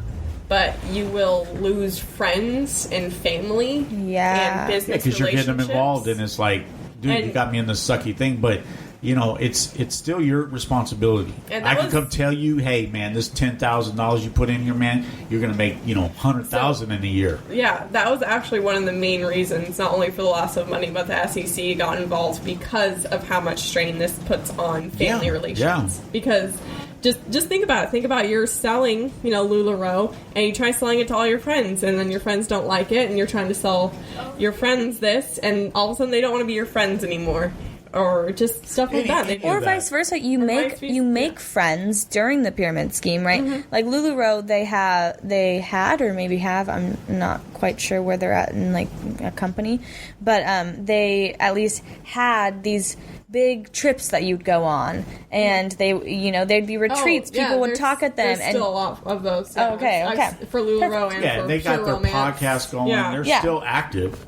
but you will lose friends and family and business relationships. Because you're getting them involved, and it's like, dude, you got me in this sucky thing, but you know, it's still your responsibility. I can come tell you, hey, man, this $10,000 you put in here, man, you're going to make, you know, $100,000 in a year. Yeah, that was actually one of the main reasons, not only for the loss of money, but the SEC got involved because of how much strain this puts on family relations. Yeah. Because just think about it. Think about you're selling, you know, LuLaRoe, and you try selling it to all your friends, and then your friends don't like it, and you're trying to sell your friends this, and all of a sudden they don't want to be your friends anymore. Or just stuff like that. Or vice versa. You make friends during the pyramid scheme, right? Mm-hmm. Like LuLaRoe, they had or maybe have. I'm not quite sure where they're at in like a company, but they at least had these big trips that you'd go on, and they'd be retreats. People would talk at them. There's still a lot of those. Oh, okay. For LuLaRoe and for they got their romance. podcast going. Yeah. They're still active.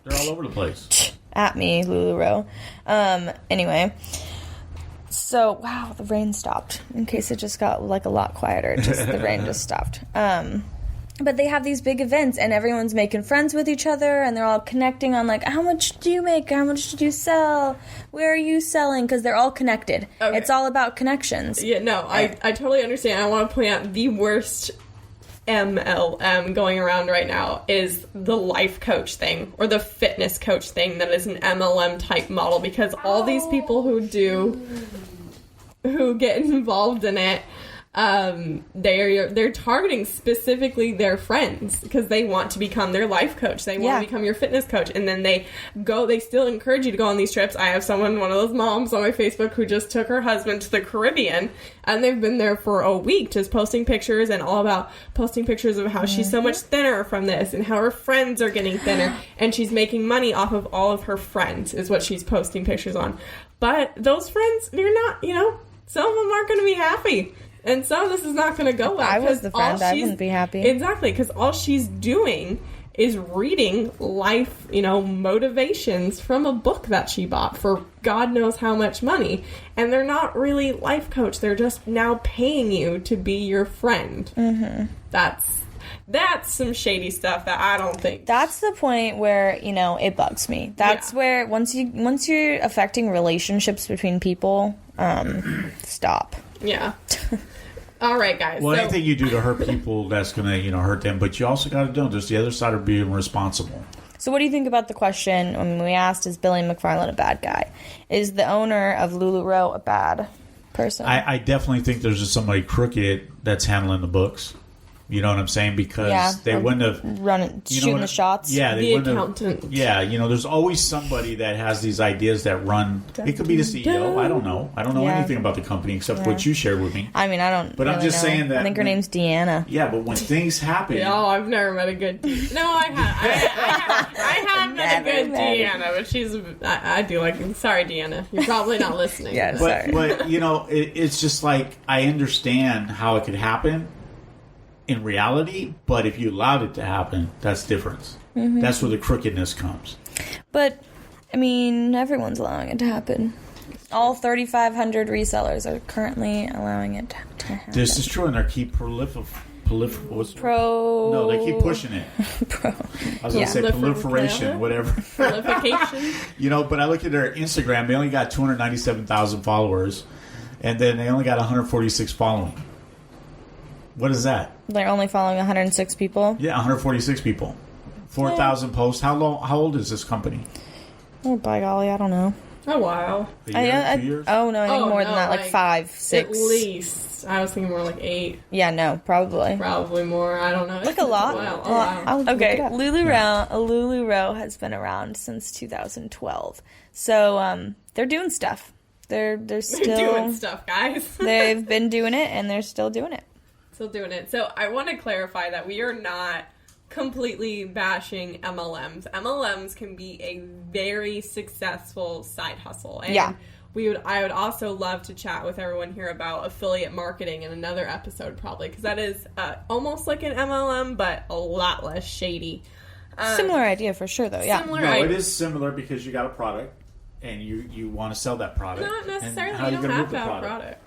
They're all over the place. At me, LuLaRoe. Anyway. So, wow, the rain stopped. In case it just got, like, a lot quieter. The rain just stopped. But they have these big events, and everyone's making friends with each other, and they're all connecting on, like, how much do you make? How much did you sell? Where are you selling? Because they're all connected. Okay. It's all about connections. Yeah, no, I totally understand. I want to point out the worst MLM going around right now is the life coach thing, or the fitness coach thing that is an MLM type model, because all these people who get involved in it, they're targeting specifically their friends because they want to become their life coach. They want to become your fitness coach, and then they still encourage you to go on these trips. I have one of those moms on my Facebook who just took her husband to the Caribbean, and they've been there for a week just posting pictures, and all about posting pictures of how she's so much thinner from this and how her friends are getting thinner, and she's making money off of all of her friends is what she's posting pictures on. But those friends, they're not, some of them aren't going to be happy. And some of this is not going to go well. I was the friend. I wouldn't be happy. Exactly, because all she's doing is reading life, motivations from a book that she bought for God knows how much money. And they're not really life coach. They're just now paying you to be your friend. Mm-hmm. That's some shady stuff that I don't think. That's the point where, it bugs me. That's where once you're affecting relationships between people, stop. Yeah. All right, guys. Well, anything you do to hurt people, that's going to, hurt them. But you also got to do there's the other side of being responsible. So what do you think about the question when we asked, is Billy McFarlane a bad guy? Is the owner of LuLaRoe a bad person? I definitely think there's just somebody crooked that's handling the books. You know what I'm saying? Because they wouldn't have shooting the shots. Yeah, the accountant. There's always somebody that has these ideas that run. It could be the CEO. I don't know. I don't know anything about the company except what you shared with me. I mean, I don't. But really I'm just saying that. I think her name's Deanna. Yeah, but when things happen. I've never met a good. No, I have met a good Deanna, but she's. I do like. Sorry, Deanna. You're probably not listening. Sorry. But it's just like I understand how it could happen in reality, but if you allowed it to happen, that's different. Mm-hmm. That's where the crookedness comes. But, I mean, everyone's allowing it to happen. All 3,500 resellers are currently allowing it to happen. This is true, and they keep they keep pushing it. I was going to say proliferation, whatever. Prolification. But I look at their Instagram, they only got 297,000 followers, and then they only got 146 following. What is that? They're only following 106 people? Yeah, 146 people. 4,000 posts. How old is this company? Oh, by golly, I don't know. A while. A year, 2 years? Oh, no, I think more than that. Like 5, 6. At least. I was thinking more like 8. Yeah, no, probably. Probably more. I don't know. Like a lot. Wow. Okay, LuLaRoe has been around since 2012. So they're doing stuff. They're still doing stuff, guys. They've been doing it, and they're still doing it. So I want to clarify that we are not completely bashing MLMs. MLMs can be a very successful side hustle. And I would also love to chat with everyone here about affiliate marketing in another episode probably, because that is almost like an MLM, but a lot less shady. Similar idea for sure, though, yeah. It is similar because you got a product and you want to sell that product. Not necessarily. You don't have to have a product.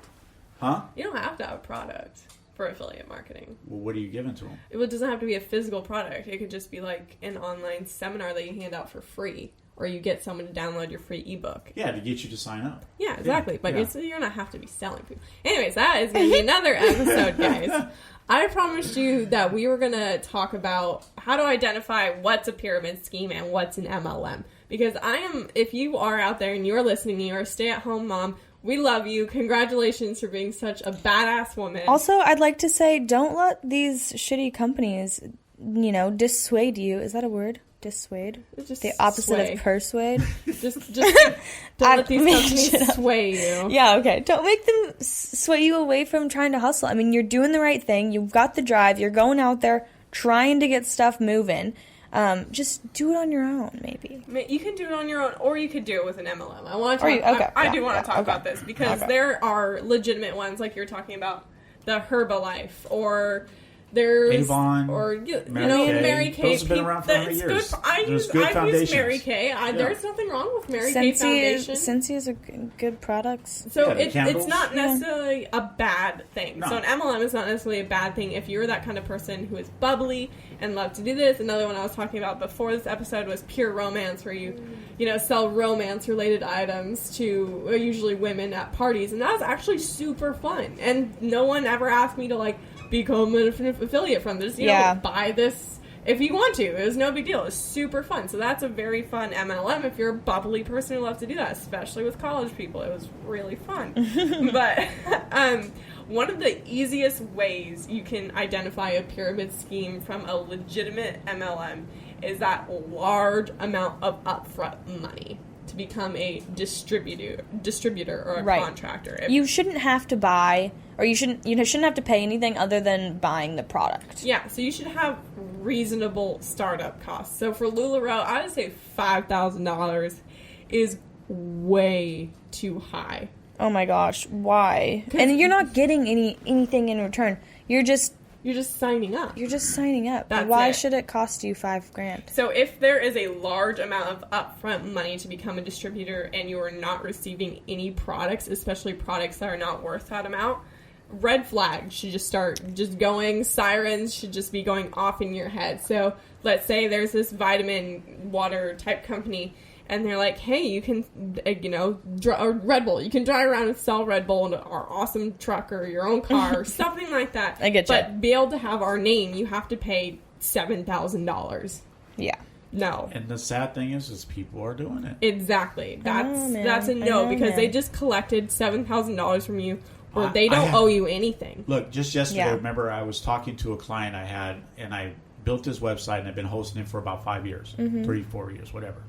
Huh? You don't have to have a product for affiliate marketing. Well, what are you giving to them? It doesn't have to be a physical product. It could just be like an online seminar that you hand out for free, or you get someone to download your free ebook. Yeah, to get you to sign up. Yeah, exactly. But you're not have to be selling people. Anyways, that is going to be another episode, guys. I promised you that we were going to talk about how to identify what's a pyramid scheme and what's an MLM. Because if you are out there and you're listening, you're a stay-at-home mom, we love you. Congratulations for being such a badass woman. Also, I'd like to say, don't let these shitty companies, dissuade you. Is that a word? Dissuade? Just the opposite sway. Of persuade? just don't let these companies sway you. Yeah, okay. Don't make them sway you away from trying to hustle. I mean, you're doing the right thing. You've got the drive. You're going out there trying to get stuff moving. Just do it on your own, maybe. You can do it on your own, or you could do it with an MLM. I want to do want to talk about this because there are legitimate ones, like you're talking about the Herbalife or There's Avon, or Mary Kay. Those have been around for 100 years. Good. I've used Mary Kay. There's nothing wrong with Mary Kay foundation. Scentsy is a good product. So it's not necessarily a bad thing. No. So an MLM is not necessarily a bad thing if you're that kind of person who is bubbly and love to do this. Another one I was talking about before this episode was Pure Romance, where you sell romance-related items to usually women at parties, and that was actually super fun. And no one ever asked me to become an affiliate from this. Buy this if you want to. It was no big deal. It was super fun. So that's a very fun MLM if you're a bubbly person who loves to do that, especially with college people. It was really fun. But one of the easiest ways you can identify a pyramid scheme from a legitimate MLM is that large amount of upfront money to become a distributor or a contractor. You shouldn't have to buy, or you shouldn't have to pay anything other than buying the product. Yeah, so you should have reasonable startup costs. So for LuLaRoe, I would say $5,000 is way too high. Oh my gosh, why? And you're not getting anything in return. You're just signing up. Why should it cost you $5,000? So if there is a large amount of upfront money to become a distributor and you are not receiving any products, especially products that are not worth that amount, red flags should just start going. Sirens should just be going off in your head. So let's say there's this vitamin water type company, and they're like, hey, you can, Red Bull. You can drive around and sell Red Bull in our awesome truck or your own car or something like that. I get you. But be able to have our name, you have to pay $7,000. Yeah. No. And the sad thing is people are doing it. Exactly. That's a no, because they just collected $7,000 from you, or they don't owe you anything. Look, just yesterday, remember I was talking to a client I had, and I built this website, and I've been hosting it for about 5 years, 3, 4 years, whatever.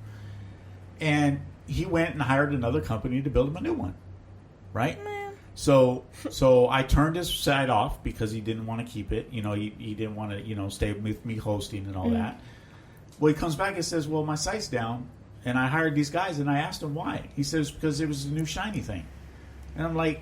And he went and hired another company to build him a new one, right? Man. So I turned his site off because he didn't want to keep it. He didn't want to, stay with me hosting and all that. Well, he comes back and says, well, my site's down, and I hired these guys, and I asked him why. He says, because it was a new shiny thing. And I'm like,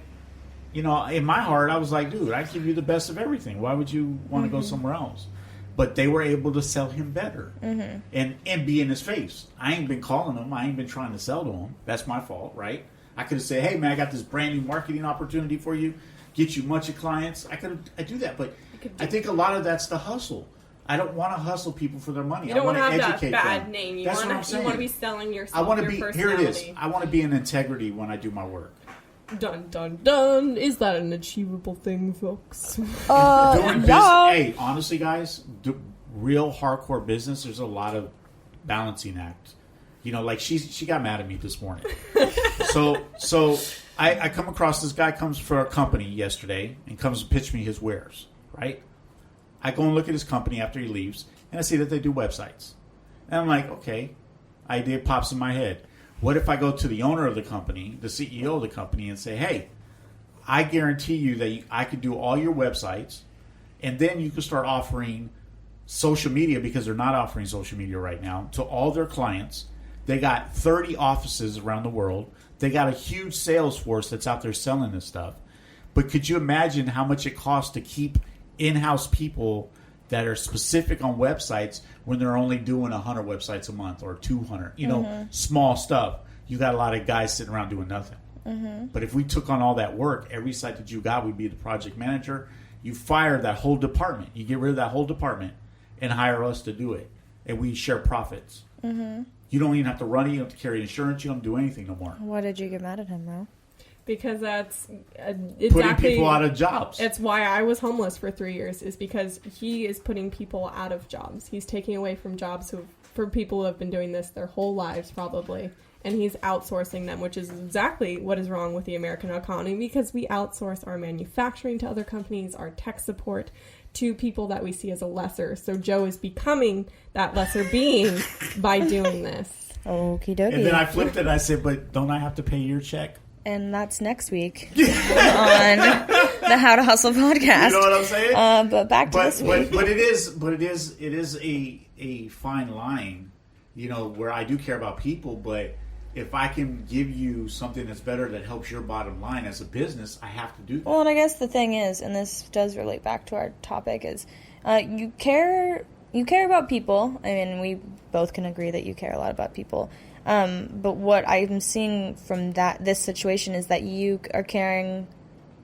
in my heart, I was like, dude, I give you the best of everything. Why would you want to go somewhere else? But they were able to sell him better and be in his face. I ain't been calling him. I ain't been trying to sell to him. That's my fault, right? I could have said, hey, man, I got this brand new marketing opportunity for you. Get you a bunch of clients. I do that. But I think a lot of that's the hustle. I don't want to hustle people for their money. You don't want to have educate that bad them. name. You That's what I'm saying. You want to be selling yourself, I want to your be, here it is. personality. I want to be in integrity when I do my work. Dun, dun, dun. Is that an achievable thing, folks? Hey, honestly, guys, real hardcore business, there's a lot of balancing act. She got mad at me this morning. so I come across this guy comes for a company yesterday and comes to pitch me his wares, right? I go and look at his company after he leaves, and I see that they do websites. And I'm like, okay, idea pops in my head. What if I go to the owner of the company, the CEO of the company, and say, hey, I guarantee you that I could do all your websites, and then you can start offering social media, because they're not offering social media right now, to all their clients. They got 30 offices around the world. They got a huge sales force that's out there selling this stuff. But could you imagine how much it costs to keep in-house people that are specific on websites when they're only doing 100 websites a month or 200, small stuff? You got a lot of guys sitting around doing nothing. But if we took on all that work, every site that you got would be the project manager. You fire that whole department. You get rid of that whole department and hire us to do it. And we share profits. You don't even have to run it. You don't have to carry insurance. You don't do anything no more. Why did you get mad at him, though? Because that's putting people out of jobs. It's why I was homeless for 3 years, is because he is putting people out of jobs. He's taking away from jobs for people who have been doing this their whole lives, probably. And he's outsourcing them, which is exactly what is wrong with the American economy, because we outsource our manufacturing to other companies, our tech support to people that we see as a lesser. So Joe is becoming that lesser being by doing this. Okie dokie. And then I flipped it. I said, but don't I have to pay your check? And that's next week on the How to Hustle podcast. You know what I'm saying? But back to this week. But it is a fine line, where I do care about people, but if I can give you something that's better that helps your bottom line as a business, I have to do that. Well, and I guess the thing is, and this does relate back to our topic, is you care about people. I mean, we both can agree that you care a lot about people. But what I'm seeing from this situation is that you are caring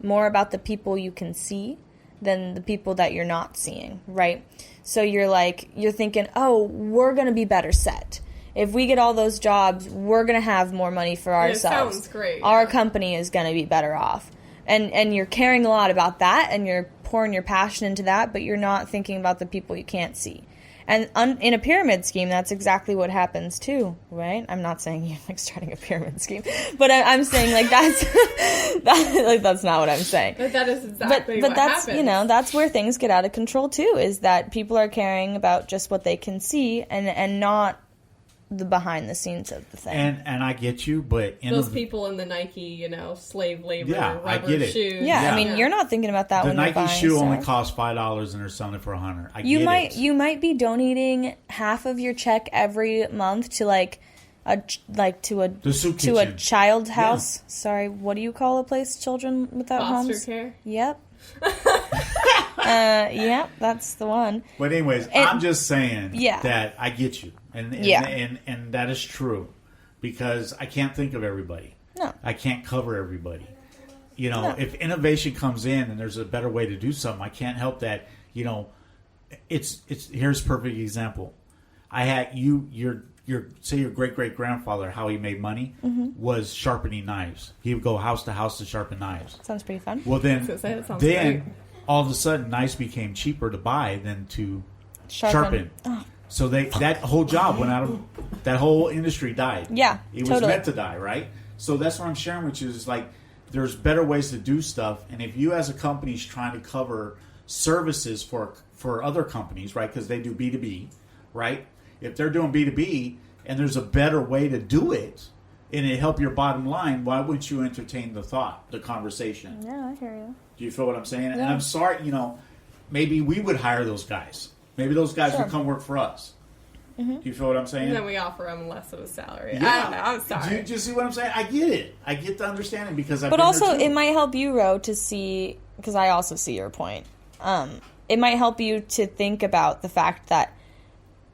more about the people you can see than the people that you're not seeing, right? So you're thinking, oh, we're going to be better set. If we get all those jobs, we're going to have more money for ourselves. It sounds great. Our company is going to be better off. And you're caring a lot about that, and you're pouring your passion into that, but you're not thinking about the people you can't see. And in a pyramid scheme, that's exactly what happens too, right? I'm not saying you're like starting a pyramid scheme, but I'm saying like that's not what I'm saying. But that is exactly but what that's happens. That's where things get out of control too. Is that people are caring about just what they can see and not the behind the scenes of the thing. And I get you, but those people in the Nike, slave labor, I rubber get it. shoes. Yeah, I mean, you're not thinking about that the when Nike you're buying shoe stuff. only costs $5 and they're selling it for $100. You might be donating half of your check every month to to a child house. Yeah. Sorry, what do you call a place children without homes? Foster care. Yep. Yep, that's the one. But anyways, I'm just saying that I get you. And that is true. Because I can't think of everybody. No. I can't cover everybody. If innovation comes in and there's a better way to do something, I can't help that. It's here's a perfect example. I had your great-great-grandfather, how he made money, was sharpening knives. He would go house to house to sharpen knives. Sounds pretty fun. Well, then all of a sudden, knives became cheaper to buy than to sharpen. Oh. So that whole job went out of, that whole industry died. Yeah, it was meant to die, right? So that's what I'm sharing with you is like, there's better ways to do stuff. And if you as a company is trying to cover services for other companies, right, because they do B2B, right? If they're doing B2B and there's a better way to do it and it help your bottom line, why wouldn't you entertain the conversation? Yeah, I hear you. Do you feel what I'm saying? Yeah. And I'm sorry, maybe we would hire those guys. Maybe those guys would come work for us. Mm-hmm. Do you feel what I'm saying? And then we offer them less of a salary. Yeah. I don't know. I'm sorry. Do you see what I'm saying? I get it. I get the understanding because I've But been also, there too. it might help you, Ro, to see, because I also see your point. It might help you to think about the fact that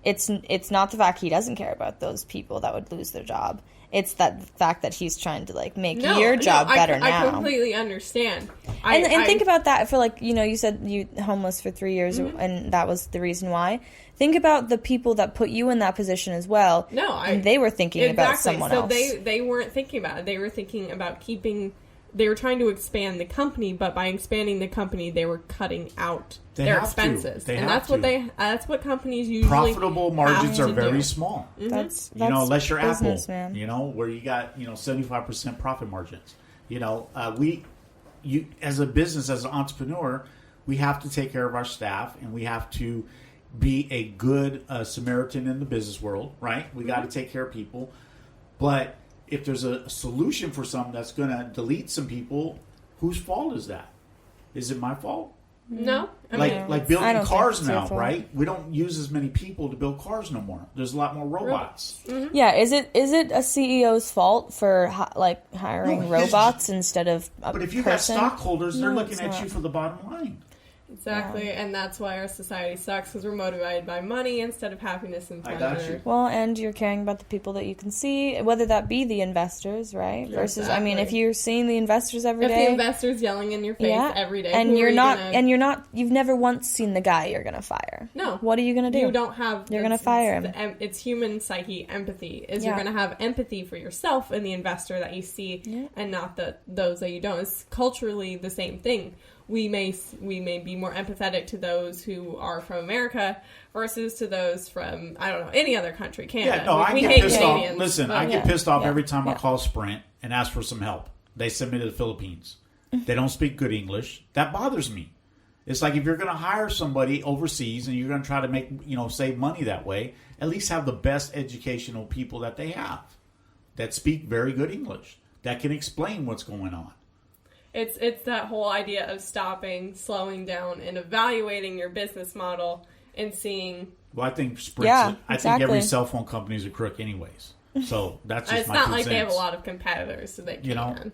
it's not the fact he doesn't care about those people that would lose their job. It's the fact that he's trying to make your job better now. I completely understand. And think about that for you said you homeless for 3 years and that was the reason why. Think about the people that put you in that position as well. And they were thinking about someone else. So they weren't thinking about it. They were thinking about they were trying to expand the company, but by expanding the company, they were cutting out their expenses. And that's what companies usually profitable margins are very small. Mm-hmm. That's unless you're business, Apple, man. Where you got 75% profit margins. You as a business, as an entrepreneur, we have to take care of our staff, and we have to be a good Samaritan in the business world, right? We got to take care of people, but if there's a solution for something that's going to delete some people, whose fault is that? Is it my fault? No. Like building cars now, right? We don't use as many people to build cars no more. There's a lot more robots. Mm-hmm. Yeah, is it a CEO's fault for hiring robots instead of a But if you person? got stockholders, they're looking at you for the bottom line. Exactly, and that's why our society sucks, because we're motivated by money instead of happiness and pleasure. I got you. Well, and you're caring about the people that you can see, whether that be the investors, right? Yeah, versus, exactly. if you're seeing the investors every day, the investors yelling in your face every day, and you've never once seen the guy you're gonna fire. No, what are you gonna do? You don't have. You're gonna fire him. It's human psyche empathy. You're gonna have empathy for yourself and the investor that you see, and not those that you don't. It's culturally the same thing. We may be more empathetic to those who are from America versus to those from, I don't know, any other country, Canada. Yeah, no, I get pissed off. Listen, I get pissed off every time I call Sprint and ask for some help. They send me to the Philippines. They don't speak good English. That bothers me. It's like if you're going to hire somebody overseas and you're going to try to make, save money that way, at least have the best educational people that they have that speak very good English, that can explain what's going on. It's that whole idea of stopping, slowing down, and evaluating your business model and seeing. Well, I think Sprint. I think every cell phone company is a crook, anyways. So that's just it's my not 2 like cents. they have a lot of competitors, so they can. You know?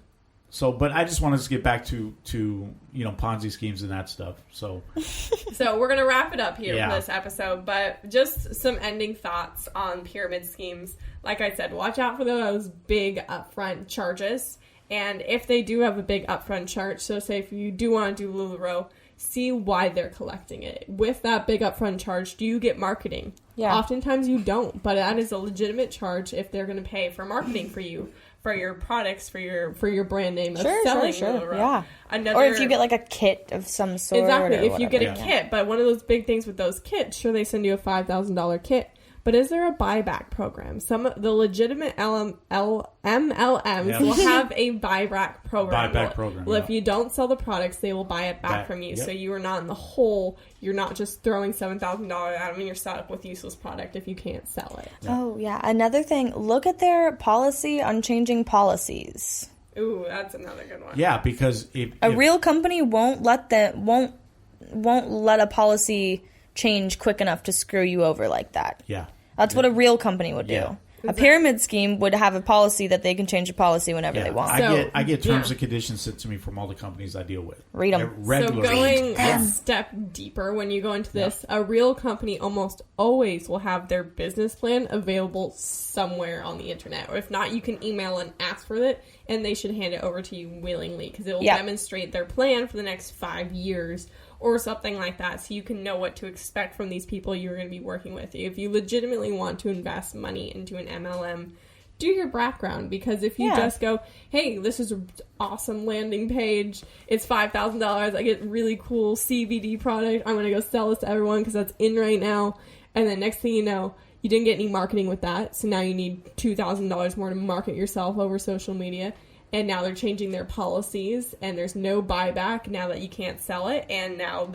So, but I just wanted to get back to Ponzi schemes and that stuff. So we're going to wrap it up here for this episode, but just some ending thoughts on pyramid schemes. Like I said, watch out for those big upfront charges. And if they do have a big upfront charge, so say if you do want to do LuLaRoe, see why they're collecting it. With that big upfront charge, do you get marketing? Yeah. Oftentimes you don't, but that is a legitimate charge if they're going to pay for marketing for you, for your products, for your brand name of selling LuLaRoe. Yeah. Or if you get like a kit of some sort. Exactly, if you get a kit. But one of those big things with those kits, sure, they send you a $5,000 kit. But is there a buyback program? Some of the legitimate MLMs will have a buyback program. Well, if you don't sell the products, they will buy it back from you. So you are not in the hole. You're not just throwing $7,000 at them and you're stuck with useless product if you can't sell it. Oh, yeah. Another thing, look at their policy on changing policies. Ooh, that's another good one. Yeah, because a real company won't let a policy change quick enough to screw you over like that. Yeah. That's what a real company would do. Yeah. A pyramid scheme would have a policy that they can change a policy whenever they want. I get terms and conditions sent to me from all the companies I deal with. Read them. So going a step deeper when you go into this, a real company almost always will have their business plan available somewhere on the internet. Or if not, you can email and ask for it, and they should hand it over to you willingly because it will demonstrate their plan for the next 5 years or something like that, so you can know what to expect from these people you're going to be working with. If you legitimately want to invest money into an MLM, do your background, because if you just go, hey, this is an awesome landing page, it's $5,000, I get really cool CBD product, I'm going to go sell this to everyone because that's in right now, and then next thing you know, you didn't get any marketing with that, so now you need $2,000 more to market yourself over social media. And now they're changing their policies, and there's no buyback now that you can't sell it, and now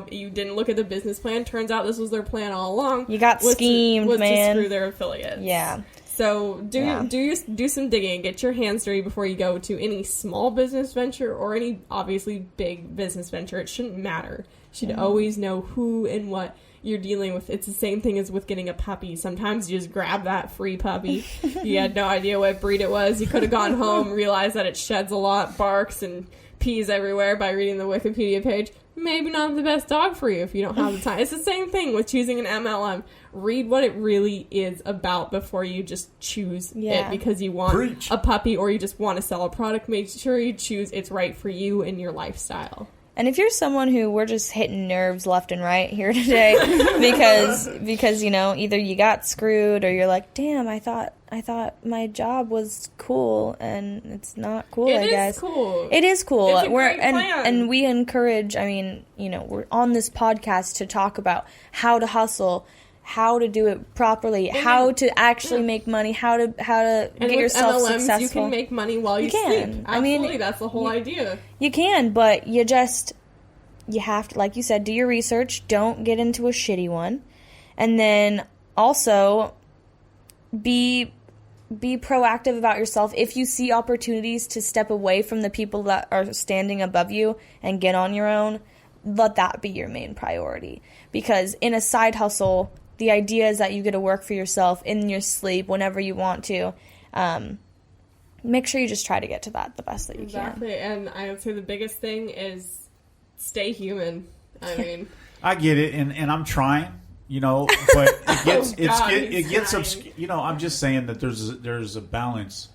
you didn't look at the business plan. Turns out this was their plan all along. You got schemed, man. To screw their affiliates. Yeah. So do some digging and get your hands dirty before you go to any small business venture or any obviously big business venture. It shouldn't matter. You should always know who and what you're dealing with. It's the same thing as with getting a puppy. Sometimes you just grab that free puppy. You had no idea what breed it was. You could have gone home, realized that it sheds a lot, barks, and pees everywhere by reading the Wikipedia page. Maybe not the best dog for you if you don't have the time. It's the same thing with choosing an MLM. Read what it really is about before you just choose it because you want a puppy or you just want to sell a product. Make sure you choose it's right for you and your lifestyle. And if you're someone who we're just hitting nerves left and right here today because either you got screwed or you're like, damn, I thought my job was cool and it's not cool, I guess. It is cool. It's a great plan. And we encourage, we're on this podcast to talk about how to hustle, how to do it properly, how to actually make money, how to get yourself MLMs, successful. You can make money while you sleep. Absolutely, that's the whole idea. You can, but you have to, like you said, do your research. Don't get into a shitty one. And then also be proactive about yourself. If you see opportunities to step away from the people that are standing above you and get on your own, let that be your main priority. Because in a side hustle, the idea is that you get to work for yourself in your sleep whenever you want to. Make sure you just try to get to that the best that you can. Exactly, and I would say the biggest thing is stay human. I get it, and I'm trying, but it gets I'm just saying that there's a balance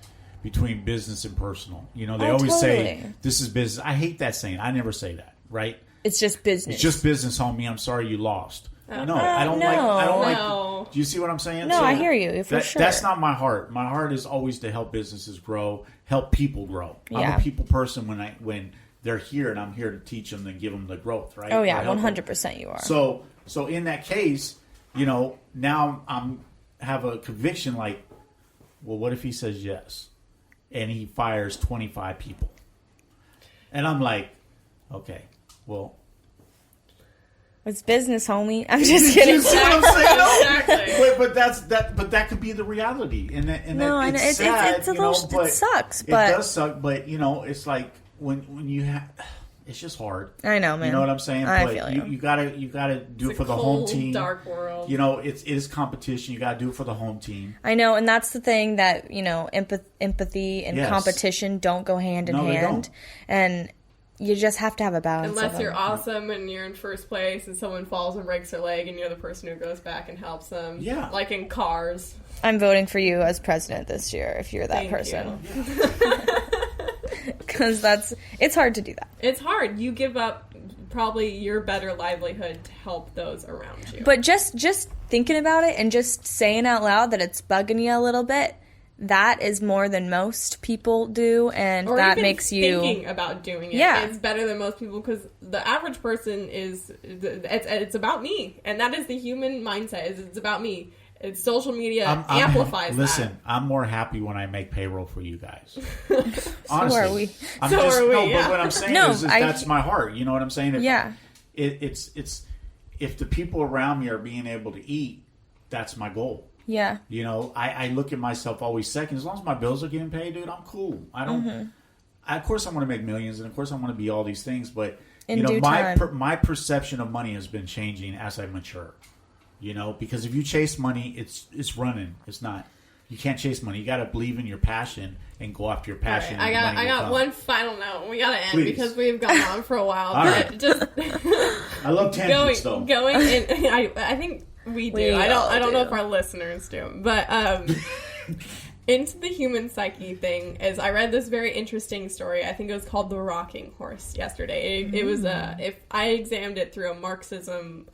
between business and personal. They always say this is business. I hate that saying. I never say that, right? It's just business. It's just business, homie. I'm sorry you lost. I don't like. Do you see what I'm saying? No, I hear you for sure. That's not my heart. My heart is always to help businesses grow, help people grow. Yeah. I'm a people person when they're here, and I'm here to teach them and give them the growth, right? Oh yeah, 100% you are. So in that case, now I'm have a conviction like, well, what if he says yes, and he fires 25 people, and I'm like, okay, well. It's business, homie. I'm just kidding. You see what I'm saying? But that could be the reality, and it's sad. It sucks. But it does suck. But it's like when you have it's just hard. I know, man. You know what I'm saying? I but feel you gotta do it for the home team. Dark world. You know, it is competition. You gotta do it for the home team. I know, and that's the thing that, you know, empathy and competition don't go hand in hand. And you just have to have a balance. Unless you're awesome and you're in first place and someone falls and breaks their leg and you're the person who goes back and helps them. Yeah. Like in Cars. I'm voting for you as president this year if you're that person. Because it's hard to do that. It's hard. You give up probably your better livelihood to help those around you. But just thinking about it and just saying out loud that it's bugging you a little bit, that is more than most people do, and or that even makes you thinking about doing it. Yeah. It's better than most people because the average person it's about me, and that is the human mindset. It's about me. It's social media amplifies listen, that. I'm more happy when I make payroll for you guys. Honestly, so are we. But what I'm saying is that's my heart. You know what I'm saying? It's if the people around me are being able to eat, that's my goal. Yeah. You know, I look at myself always second. As long as my bills are getting paid, dude, I'm cool. I don't. Of course, I want to make millions, and of course, I want to be all these things. But my perception of money has been changing as I mature. You know, because if you chase money, it's running. It's not. You can't chase money. You got to believe in your passion and go after your passion. Right. I got one final note. We got to end because we've gone on for a while. All but right. just I love tangents though. Going in, I think we do. I don't know if our listeners do, but into the human psyche thing is I read this very interesting story. I think it was called The Rocking Horse yesterday. It was if I examined it through a Marxism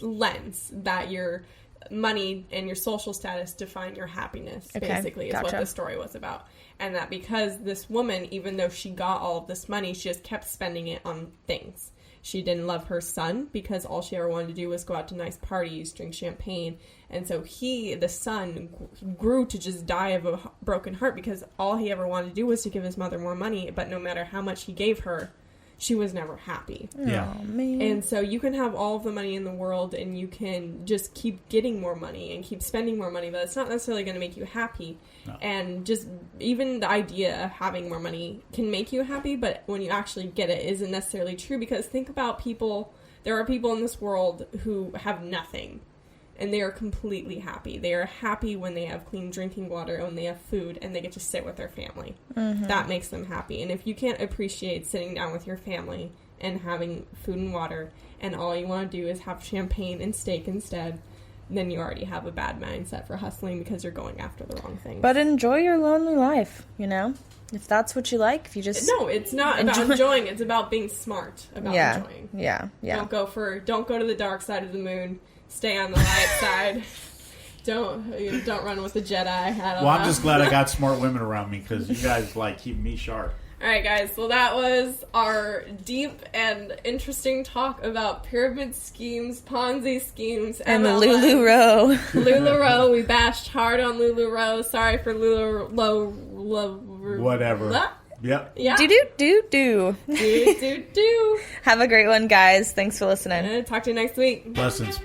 lens, that your money and your social status define your happiness, basically, is what the story was about. And that because this woman, even though she got all of this money, she just kept spending it on things. She didn't love her son because all she ever wanted to do was go out to nice parties, drink champagne. And so the son, grew to just die of a broken heart because all he ever wanted to do was to give his mother more money. But no matter how much he gave her, she was never happy. Yeah. Oh, man. And so you can have all of the money in the world and you can just keep getting more money and keep spending more money, but it's not necessarily going to make you happy. No. And just even the idea of having more money can make you happy, but when you actually get it isn't necessarily true, because think about people. There are people in this world who have nothing and they are completely happy. They are happy when they have clean drinking water, when they have food, and they get to sit with their family. Mm-hmm. That makes them happy. And if you can't appreciate sitting down with your family and having food and water, and all you want to do is have champagne and steak instead, then you already have a bad mindset for hustling because you're going after the wrong thing. But enjoy your lonely life, you know? If that's what you like, if you just... No, it's not about enjoying. It's about being smart about enjoying. Yeah. Don't go to the dark side of the moon. Stay on the light side. Don't run with the Jedi. I'm just glad I got smart women around me because you guys keep me sharp. All right, guys. So that was our deep and interesting talk about pyramid schemes, Ponzi schemes, and MLMs. the LuLaRoe. LuLaRoe. We bashed hard on LuLaRoe. Sorry for LuLaRoe. Whatever. Yep. Yeah. Do. Have a great one, guys. Thanks for listening. Talk to you next week. Blessings.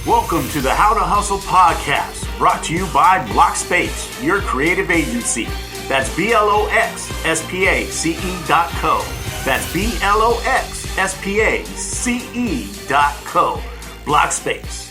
Welcome to the How to Hustle podcast, brought to you by Blockspace, your creative agency. That's BLOXSPACE.co. That's BLOXSPACE.co. Blockspace.